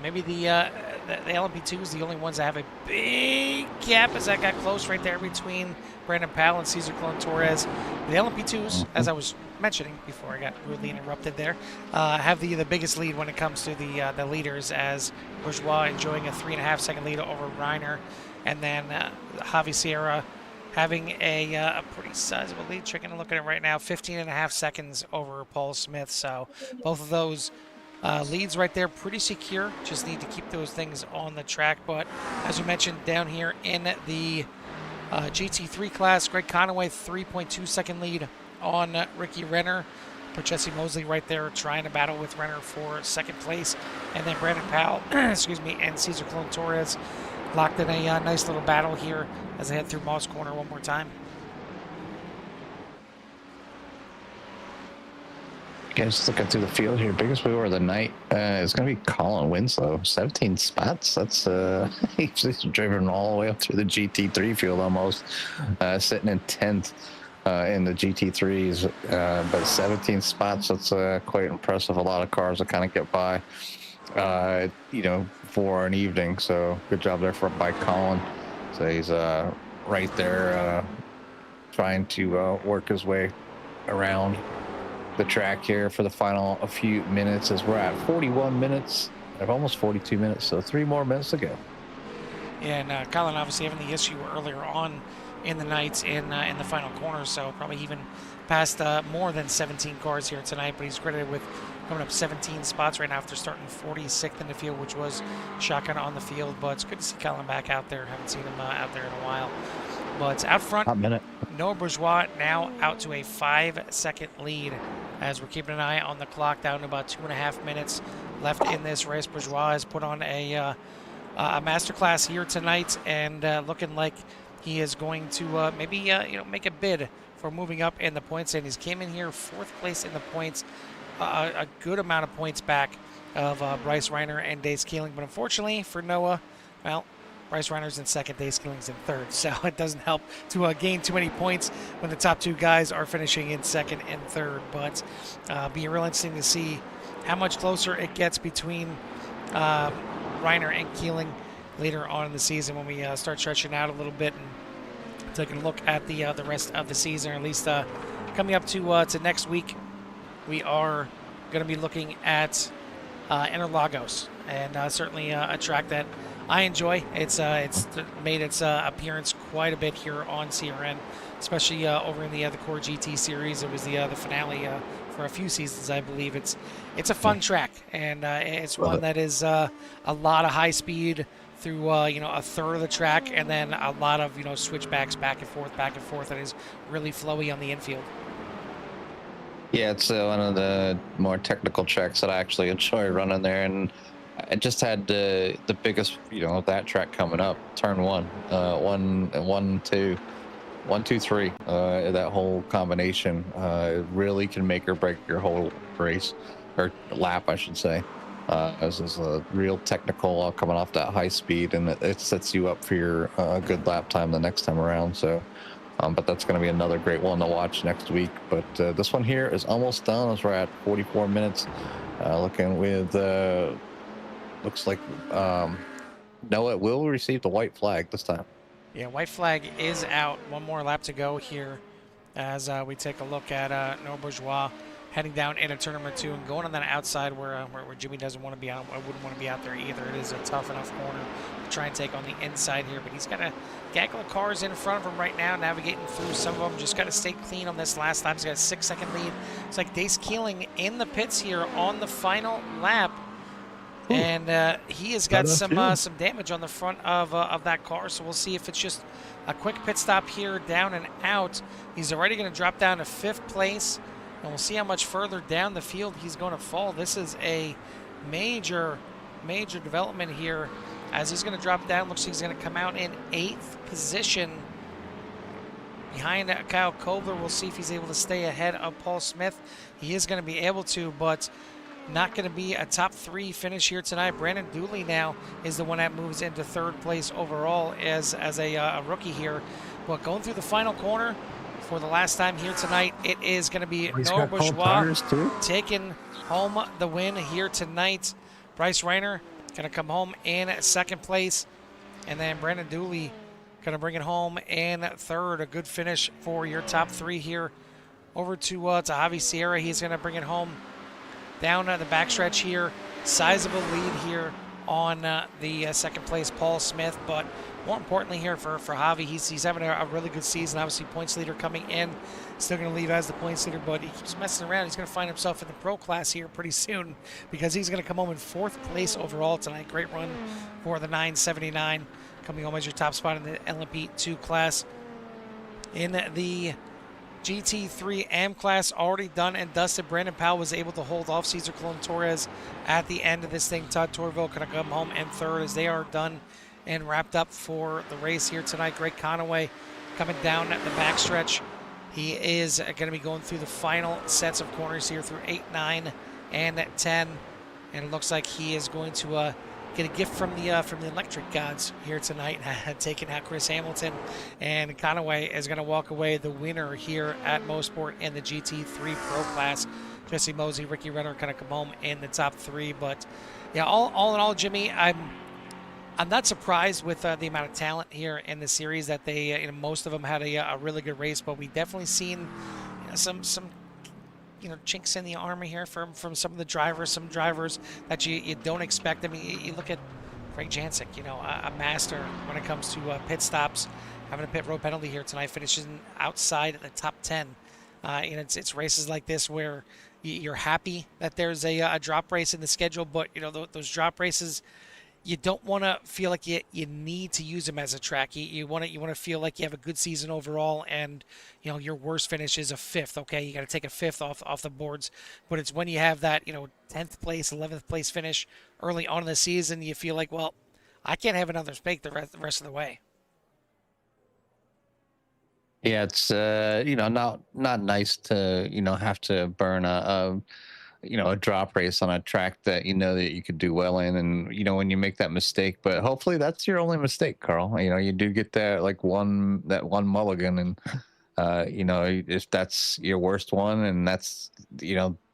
Maybe the LMP2 is the only ones that have a big gap, as that got close right there between Brandon Powell and Cesar Clone Torres. The LMP2s, as I was mentioning before I got rudely interrupted there, have the biggest lead when it comes to the leaders, as Bourgeois enjoying a 3.5 second lead over Reiner, and then Javi Sierra having a pretty sizable lead. Checking a look at it right now, 15.5 seconds over Paul Smith. So both of those leads right there, pretty secure. Just need to keep those things on the track. But as we mentioned, down here in the GT3 class, Greg Conway, 3.2 second lead on Ricky Renner. Put Jesse Mosley right there trying to battle with Renner for second place. And then Brandon Powell, excuse me, and Cesar Clone Torres locked in a nice little battle here as they head through Moss Corner one more time. Guys, looking through the field here, biggest wheel of the night is going to be Colin Winslow. 17 spots. That's he's driven all the way up through the GT3 field almost, sitting in 10th in the GT3s. But 17 spots, that's quite impressive. A lot of cars that kind of get by, for an evening. So good job there by Colin. So he's right there trying to work his way around the track here for the final few minutes, as we're at 41 minutes of almost 42 minutes, so 3 more minutes to go. Yeah, and Colin obviously having the issue earlier on in the night in the final corner, so probably even passed more than 17 cars here tonight, but he's credited with coming up 17 spots right now after starting 46th in the field, which was shotgun on the field. But it's good to see Colin back out there. Haven't seen him out there in a while. But out front, Noah Bourgeois now out to a 5-second lead as we're keeping an eye on the clock, down to about 2.5 minutes left in this race. Bourgeois has put on a masterclass here tonight, and looking like he is going to maybe make a bid for moving up in the points. And he's came in here 4th place in the points, a good amount of points back of Bryce Reiner and Dave Keeling. But unfortunately for Noah, well, Bryce Reiner's in 2nd, Dave Keeling's in 3rd, so it doesn't help to gain too many points when the top 2 guys are finishing in 2nd and 3rd. But be real interesting to see how much closer it gets between Reiner and Keeling later on in the season when we start stretching out a little bit and taking a look at the rest of the season, or at least coming up to next week. We are going to be looking at Interlagos, and certainly a track that I enjoy. It's made its appearance quite a bit here on CRN, especially over in the Core GT series. It was the finale for a few seasons, I believe. It's a fun track, and it's one that is a lot of high speed through a third of the track, and then a lot of switchbacks back and forth, and is really flowy on the infield. Yeah, it's one of the more technical tracks that I actually enjoy running there, and I just had the biggest, that track coming up, turn 1, 1, 2, 1, 2, 3. That whole combination really can make or break your whole race, or lap, I should say. This is a real technical coming off that high speed, and it sets you up for your good lap time the next time around. So, but that's going to be another great one to watch next week. But this one here is almost done, as we're at 44 minutes. Looking with, looks like Noah will receive the white flag this time. Yeah, white flag is out. One more lap to go here as we take a look at Noah Bourgeois heading down into turn number 2 and going on that outside where Jimmy doesn't want to be out. I wouldn't want to be out there either. It is a tough enough corner to try and take on the inside here, but he's got a gaggle of cars in front of him right now, navigating through some of them. Just got to stay clean on this last lap. He's got a 6-second lead. It's like Dace Keeling in the pits here on the final lap. Ooh. And he has got some damage on the front of that car, so we'll see if it's just a quick pit stop here, down and out. He's already going to drop down to 5th place, and we'll see how much further down the field he's going to fall. This is a major development here, as he's going to drop down. Looks like he's going to come out in 8th position behind Kyle Kobler. We'll see if he's able to stay ahead of Paul Smith. He is going to be able to, but not going to be a top 3 finish here tonight. Brandon Dooley now is the one that moves into 3rd place overall as a rookie here. But going through the final corner for the last time here tonight, it is going to be Noah Bourgeois taking home the win here tonight. Bryce Reiner going to come home in 2nd place, and then Brandon Dooley going to bring it home in 3rd. A good finish for your top 3 here. Over to Javi Sierra. He's going to bring it home down the backstretch here. Sizable lead here on the 2nd place Paul Smith, but more importantly here for Javi, he's having a really good season. Obviously points leader coming in, still going to leave as the points leader, but he keeps messing around. He's going to find himself in the pro class here pretty soon, because he's going to come home in 4th place overall tonight. Great run for the 979, coming home as your top spot in the LMP2 class. In the GT3 AM class already done and dusted. Brandon Powell was able to hold off Cesar Colon Torres at the end of this thing. Todd Torville going to come home in third as they are done and wrapped up for the race here tonight. Greg Conaway coming down the backstretch. He is going to be going through the final sets of corners here through 8, 9, and 10. And it looks like he is going to get a gift from the electric gods here tonight, taking out Chris Hamilton. And Conaway is going to walk away the winner here at MoSport in the GT3 Pro class. Jesse Mosey, Ricky Renner kind of come home in the top 3. But yeah, all in all, Jimmy, I'm not surprised with the amount of talent here in the series that they, most of them had a really good race, but we definitely seen some chinks in the armor here from some of the drivers, some drivers that you don't expect. I mean, you look at Craig Jancic, a master when it comes to pit stops, having a pit road penalty here tonight, finishing outside the top 10. It's races like this where you're happy that there's a drop race in the schedule, but those drop races, you don't want to feel like you need to use them as a track. You want to feel like you have a good season overall, and your worst finish is a 5th. Okay, you got to take a 5th off the boards, but it's when you have that 10th place, 11th place finish early on in the season, you feel like, well, I can't have another mistake the rest of the way. Yeah, it's not nice to have to burn a drop race on a track that that you could do well in, and when you make that mistake. But hopefully that's your only mistake, Carl. You do get that one mulligan, and if that's your worst one, and that's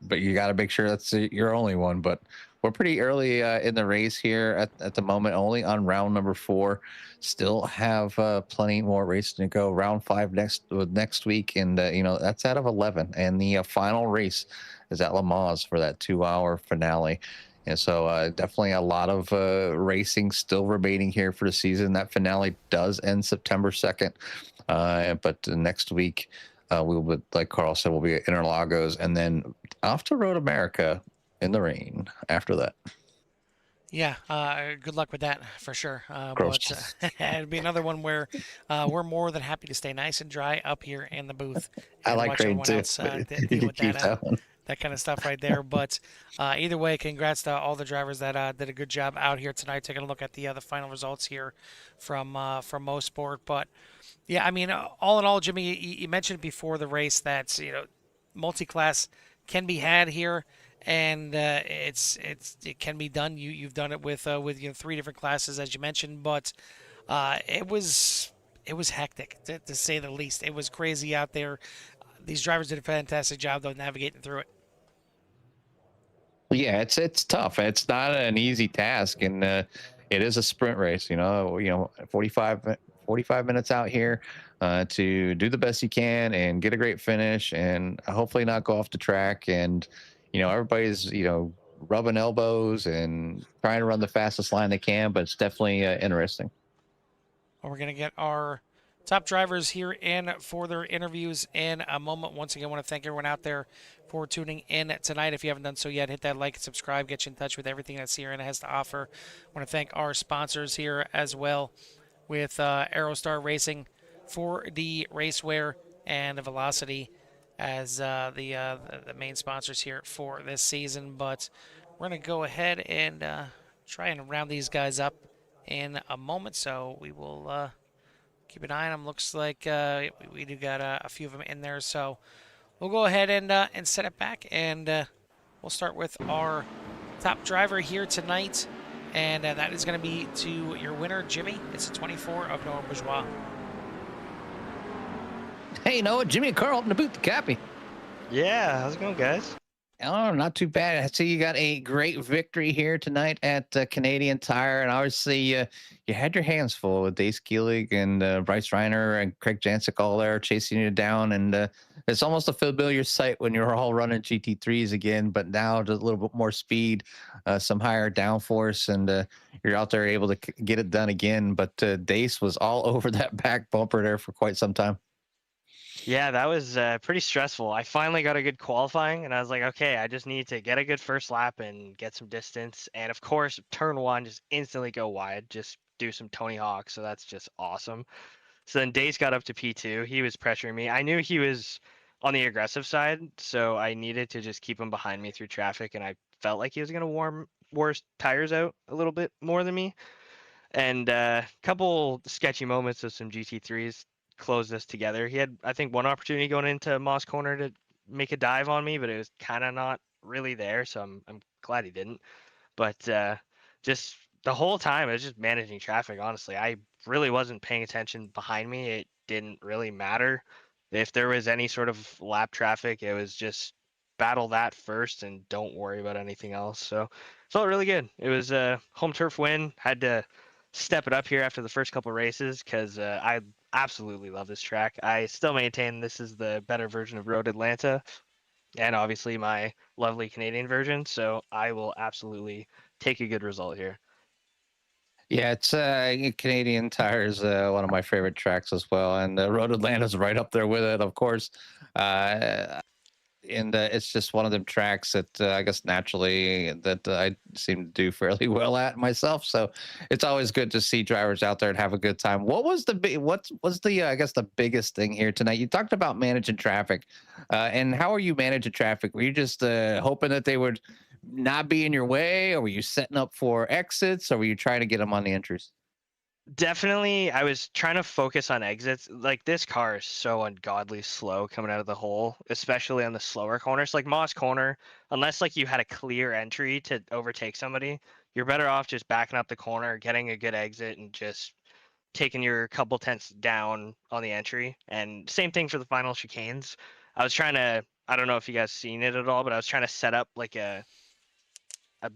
but you got to make sure that's your only one. But we're pretty early in the race here at the moment, only on round number 4. Still have plenty more races to go. Round 5 next week, and that's out of 11, and the final race is at Le Mans for that 2-hour finale. And so definitely a lot of racing still remaining here for the season. That finale does end September 2nd. But next week, we will, like Carl said, we'll be at Interlagos, and then off to Road America in the rain after that. Yeah, good luck with that for sure. Gross. But it'd be another one where we're more than happy to stay nice and dry up here in the booth I and like watch rain everyone too. else You deal with keep that one. that kind of stuff right there. But either way, congrats to all the drivers that did a good job out here tonight. Taking a look at the final results here from MoSport. But yeah, I mean, all in all, Jimmy, you mentioned before the race that multi-class can be had here, and it can be done. You've done it with 3 different classes as you mentioned, but it was hectic to say the least. It was crazy out there. These drivers did a fantastic job though navigating through it. Yeah, it's tough. It's not an easy task, and it is a sprint race. 45 minutes out here to do the best you can and get a great finish, and hopefully not go off the track. And everybody's rubbing elbows and trying to run the fastest line they can, but it's definitely interesting. Well, we're gonna get our top drivers here in for their interviews in a moment. Once again, I want to thank everyone out there for tuning in tonight. If you haven't done so yet, hit that like and subscribe, get you in touch with everything that CRN has to offer. I want to thank our sponsors here as well with Aerostar Racing, 4D Racewear, and Velocity as the main sponsors here for this season. But we're going to go ahead and try and round these guys up in a moment, so we will keep an eye on them. Looks like we do got a few of them in there, so we'll go ahead and set it back, and we'll start with our top driver here tonight, and that is going to be to your winner, Jimmy. It's a 24 of Noah Bourgeois. Hey, Noah, Jimmy and Carl in the booth. Copy. Yeah, how's it going, guys? Oh, not too bad. I see you got a great victory here tonight at Canadian Tire, and obviously you had your hands full with Dave Keelig and Bryce Reiner and Craig Jancic all there chasing you down, and it's almost a familiar sight when you're all running GT3s again, but now just a little bit more speed, some higher downforce, and you're out there able to get it done again. But Dace was all over that back bumper there for quite some time. Yeah, that was pretty stressful. I finally got a good qualifying, and I was like, okay, I just need to get a good first lap and get some distance. And of course, turn 1, just instantly go wide, just do some Tony Hawk. So that's just awesome. So then Dace got up to P2. He was pressuring me. I knew he was on the aggressive side, so I needed to just keep him behind me through traffic, and I felt like he was going to wore his tires out a little bit more than me. And a couple sketchy moments of some GT3s closed us together. He had, I think, one opportunity going into Moss Corner to make a dive on me, but it was kind of not really there, so I'm glad he didn't. But just the whole time, I was just managing traffic, honestly. I really wasn't paying attention behind me. It didn't really matter. If there was any sort of lap traffic, it was just battle that first and don't worry about anything else. So felt really good. It was a home turf win. Had to step it up here after the first couple races because I absolutely love this track. I still maintain this is the better version of Road Atlanta and obviously my lovely Canadian version. So I will absolutely take a good result here. Yeah, it's Canadian Tire's one of my favorite tracks as well, and Road Atlanta's right up there with it, of course. And it's just one of them tracks that I guess naturally that I seem to do fairly well at myself. So it's always good to see drivers out there and have a good time. What was what was the I guess the biggest thing here tonight? You talked about managing traffic, and how are you managing traffic? Were you just hoping that they would not be in your way, or were you setting up for exits, or were you trying to get them on the entries? Definitely, I was trying to focus on exits. Like this car is so ungodly slow coming out of the hole, especially on the slower corners. Like Moss Corner, unless like you had a clear entry to overtake somebody, you're better off just backing up the corner, getting a good exit, and just taking your couple tenths down on the entry. And same thing for the final chicanes. I was trying to, I don't know if you guys seen it at all, but I was trying to set up like a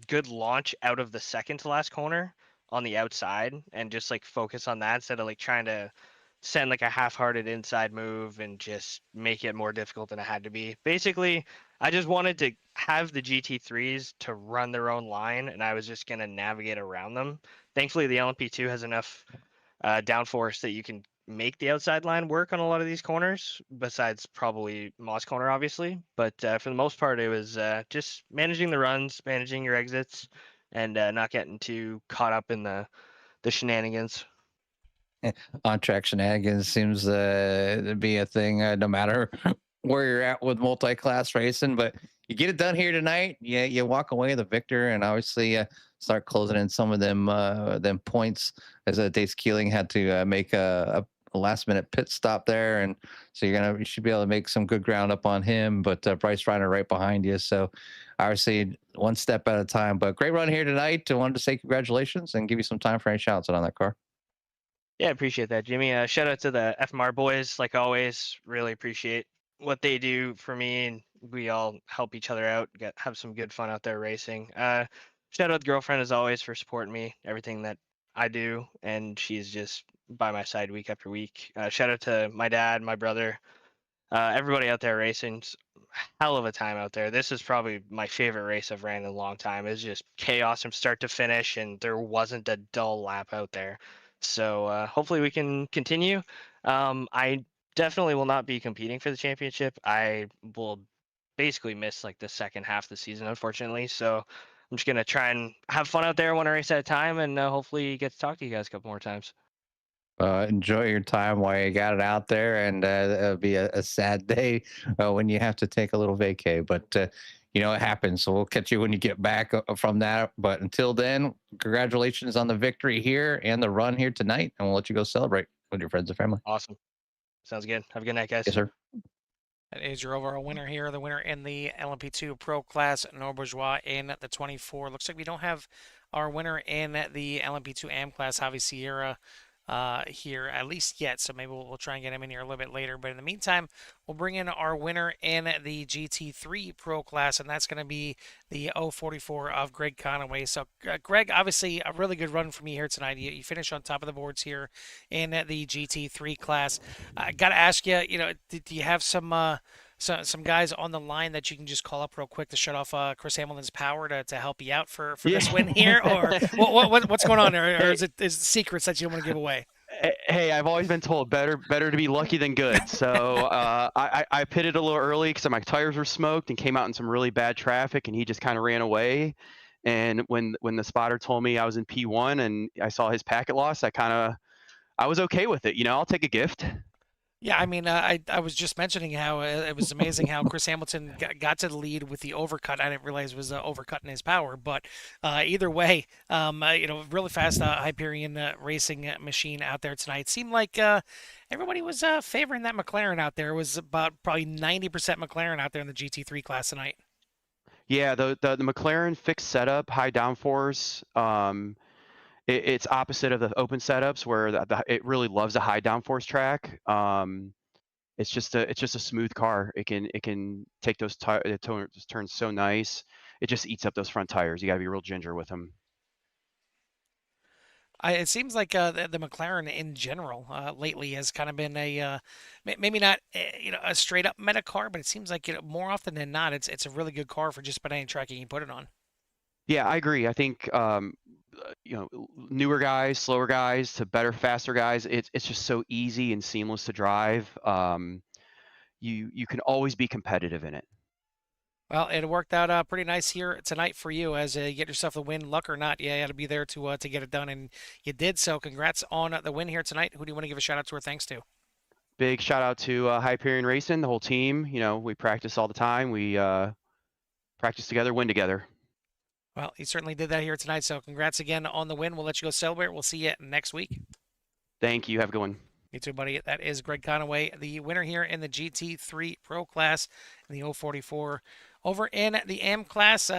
good launch out of the second to last corner on the outside and just like focus on that instead of like trying to send like a half-hearted inside move and just make it more difficult than it had to be. Basically, I just wanted to have the GT3s to run their own line and I was just going to navigate around them. Thankfully, the LMP2 has enough downforce that you can make the outside line work on a lot of these corners, besides probably Moss Corner, obviously. But for the most part, it was just managing the runs, managing your exits, and not getting too caught up in the shenanigans. On track shenanigans seems to be a thing no matter where you're at with multi-class racing, but you get it done here tonight. Yeah, you walk away the victor, and obviously start closing in some of them points as Dace Keeling had to make a last minute pit stop there, and so you should be able to make some good ground up on him. But Bryce Reiner right behind you, so obviously one step at a time. But great run here tonight. I wanted to say congratulations and give you some time for any shouts out on that car. Yeah, appreciate that, Jimmy. Shout out to the FMR boys, like always. Really appreciate what they do for me, and we all help each other out. Have some good fun out there racing. Shout out the girlfriend as always for supporting me, everything that I do, and she's just by my side week after week. Shout out to my dad, my brother, everybody out there racing. It's a hell of a time out there. This is probably my favorite race I've ran in a long time. It's just chaos from start to finish, and there wasn't a dull lap out there. So hopefully we can continue. I definitely will not be competing for the championship. I will basically miss like the second half of the season, unfortunately. So I'm just gonna try and have fun out there one race at a time, and hopefully get to talk to you guys a couple more times. Enjoy your time while you got it out there, and it'll be a sad day when you have to take a little vacay. But it happens. So we'll catch you when you get back from that. But until then, congratulations on the victory here and the run here tonight, and we'll let you go celebrate with your friends and family. Awesome. Sounds good. Have a good night, guys. Yes, sir. That is your overall winner here. The winner in the LMP2 Pro Class, Norbert Bourgeois in the 24. Looks like we don't have our winner in the LMP2 AM Class, Javi Sierra, here at least yet. So maybe we'll try and get him in here a little bit later. But in the meantime, we'll bring in our winner in the GT3 Pro Class, and that's going to be the 044 of Greg Conaway. So, Greg, obviously a really good run from you here tonight. You finish on top of the boards here in the GT3 class. I got to ask you, do you have some guys on the line that you can just call up real quick to shut off Chris Hamilton's power to help you out for this win here, or what's going on there, or is it secrets that you don't want to give away? Hey, I've always been told better to be lucky than good. So I pitted a little early because my tires were smoked and came out in some really bad traffic, and he just kind of ran away. And when the spotter told me I was in P1 and I saw his packet loss, I was okay with it. I'll take a gift. Yeah, I mean, I was just mentioning how it was amazing how Chris Hamilton got to the lead with the overcut. I didn't realize it was overcutting his power, but either way, really fast Hyperion racing machine out there tonight. It seemed like everybody was favoring that McLaren out there. It was about probably 90% McLaren out there in the GT3 class tonight. Yeah, the McLaren fixed setup, high downforce. It's opposite of the open setups where it really loves a high downforce track. It's just a smooth car. It can take those turns so nice. It just eats up those front tires. You got to be real ginger with them. It seems like the McLaren in general lately has kind of been a maybe not a straight up meta car, but it seems like more often than not it's a really good car for just about any track you can put it on. Yeah, I agree. I think newer guys, slower guys to better, faster guys. It's just so easy and seamless to drive. You can always be competitive in it. Well, it worked out pretty nice here tonight for you as you get yourself a win, luck or not. Yeah, you had to be there to get it done, and you did. So, congrats on the win here tonight. Who do you want to give a shout out to or thanks to? Big shout out to Hyperion Racing, the whole team. We practice all the time. We practice together, win together. Well, he certainly did that here tonight. So, congrats again on the win. We'll let you go celebrate. We'll see you next week. Thank you. Have a good one. You too, buddy. That is Greg Conaway, the winner here in the GT3 Pro class in the 044. Over in the AM class,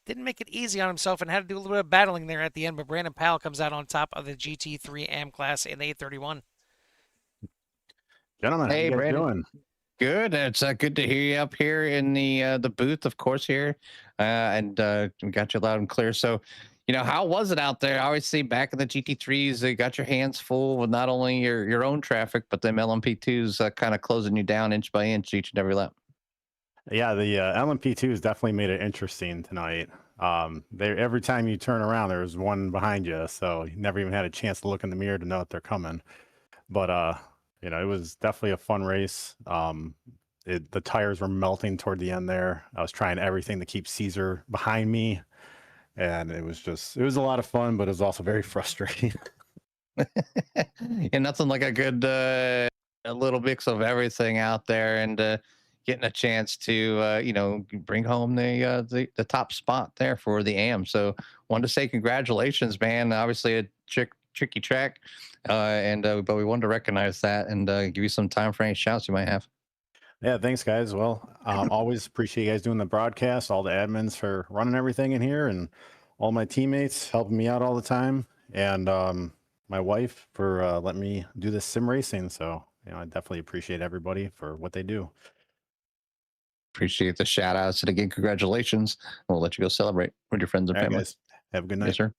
didn't make it easy on himself and had to do a little bit of battling there at the end, but Brandon Powell comes out on top of the GT3 AM class in the 831. Gentlemen, Hey, how you guys Brandon. doing? Good. It's good to hear you up here in the booth, of course, here, and we got you loud and clear. So, how was it out there? Obviously, back in the GT3s, you got your hands full with not only your own traffic, but them LMP2s kind of closing you down inch by inch each and every lap. Yeah, the LMP2s definitely made it interesting tonight. Every time you turn around, there's one behind you, so you never even had a chance to look in the mirror to know that they're coming. But it was definitely a fun race. The tires were melting toward the end there. I was trying everything to keep Caesar behind me, and it was a lot of fun, but it was also very frustrating. And nothing like a good a little mix of everything out there, and getting a chance to bring home the top spot there for the AM. So wanted to say congratulations, man. Obviously a tricky track, but we wanted to recognize that and give you some time for any shouts you might have. Yeah, thanks, guys. Well, always appreciate you guys doing the broadcast, all the admins for running everything in here, and all my teammates helping me out all the time, and my wife for letting me do this sim racing. So, I definitely appreciate everybody for what they do. Appreciate the shout outs, and again, congratulations. We'll let you go celebrate with your friends and All right, family. guys, have a good night. Yes, sir.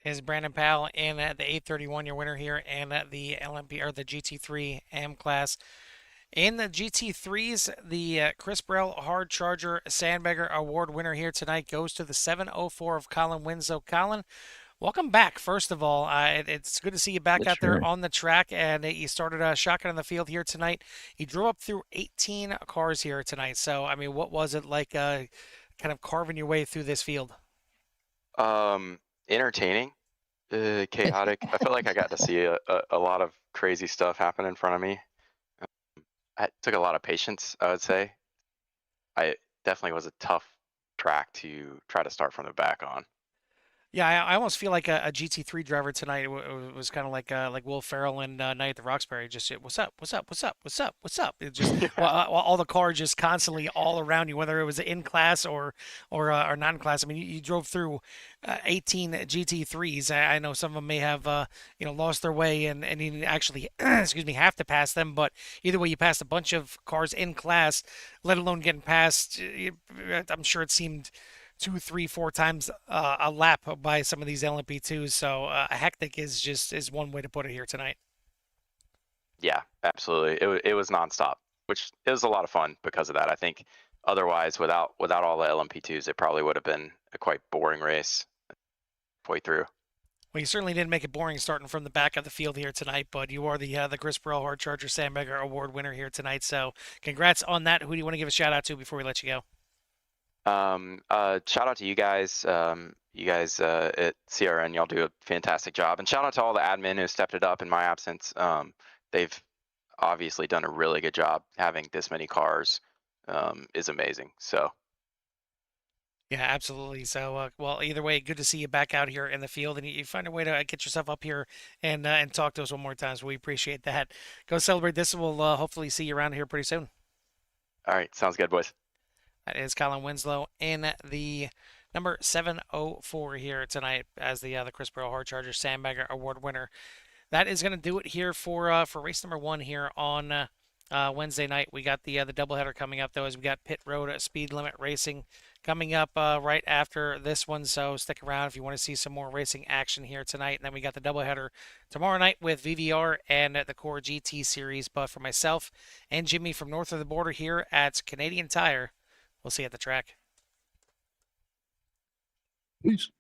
Is Brandon Powell in the 831, your winner here, and the LMP or the GT3 AM class. In the GT3s, the Chris Burrell Hard Charger Sandbagger Award winner here tonight goes to the 704 of Colin Winslow. Colin, welcome back, first of all. It's good to see you back out there on the track, and you started shotgun on the field here tonight. You drove up through 18 cars here tonight. So, I mean, what was it like kind of carving your way through this field? Entertaining, chaotic. I felt like I got to see a lot of crazy stuff happen in front of me. It took a lot of patience, I would say. I definitely was a tough track to try to start from the back on. Yeah, I almost feel like a GT3 driver tonight. It was kind of like Will Ferrell and Night at the Roxbury. Just what's up, what's up, what's up, what's up, what's up. It just all the cars just constantly all around you, whether it was in class or non-class. I mean, you drove through 18 GT3s. I know some of them may have lost their way and you didn't actually have to pass them. But either way, you passed a bunch of cars in class, let alone getting past. I'm sure it seemed 2, 3, 4 times a lap by some of these LMP2s. So hectic is one way to put it here tonight. Yeah, absolutely. It was nonstop, which is a lot of fun because of that. I think otherwise, without all the LMP2s, it probably would have been a quite boring race way through. Well, you certainly didn't make it boring starting from the back of the field here tonight, but you are the Chris Burrell Hard Charger Sandbagger Award winner here tonight. So congrats on that. Who do you want to give a shout out to before we let you go? Shout out to you guys. You guys at CRN, y'all do a fantastic job. And shout out to all the admin who stepped it up in my absence. obviously done a really good job. Having this many cars is amazing. So Yeah, absolutely. So, well, either way, good to see you back out here in the field, and you find a way to get yourself up here and talk to us one more time. So we appreciate that. Go celebrate this, and we'll hopefully see you around here pretty soon. all right, sounds good, boys. That is Colin Winslow in the number 704 here tonight as the Chris Burrow Hard Charger Sandbagger Award winner. That is going to do it here for race number 1 here on Wednesday night. We got the doubleheader coming up, though, as we got Pit Road Speed Limit Racing coming up right after this one. So stick around if you want to see some more racing action here tonight. And then we got the doubleheader tomorrow night with VVR and the Core GT Series. But for myself and Jimmy from north of the border here at Canadian Tire, we'll see you at the track. Peace.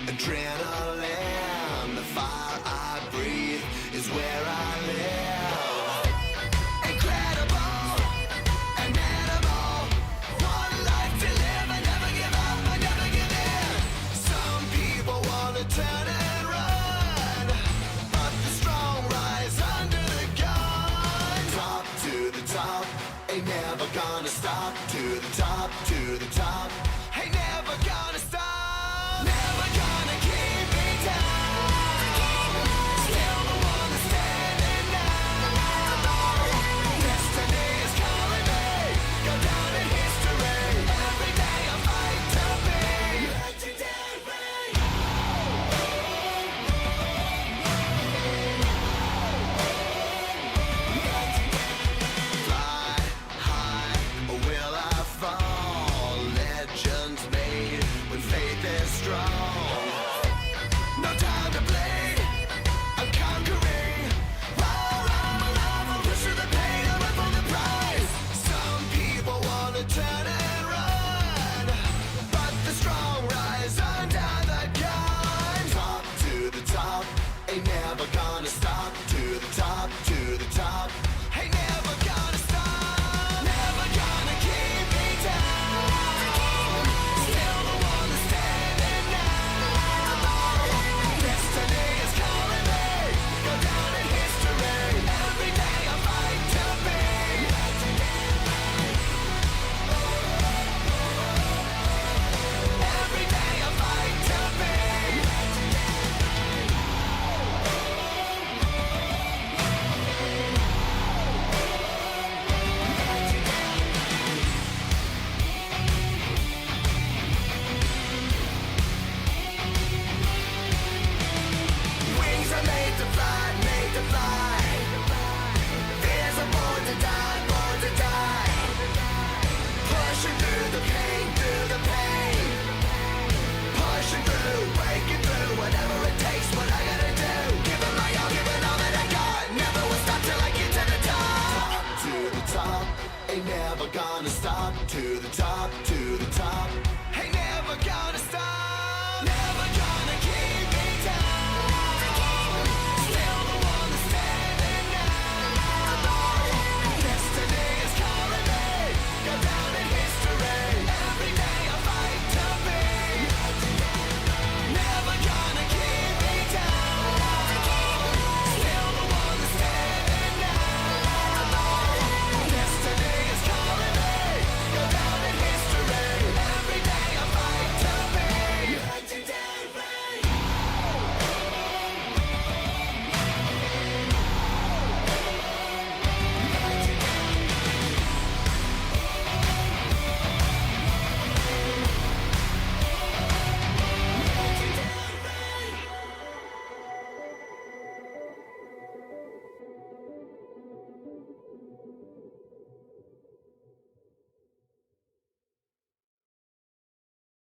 Adrenaline, the fire I breathe is where I live. Incredible, inimitable, one life to live and never give up and never give in. Some people wanna turn and run, but the strong rise under the gun. Top to the top, ain't never gonna stop. To the top, to the top.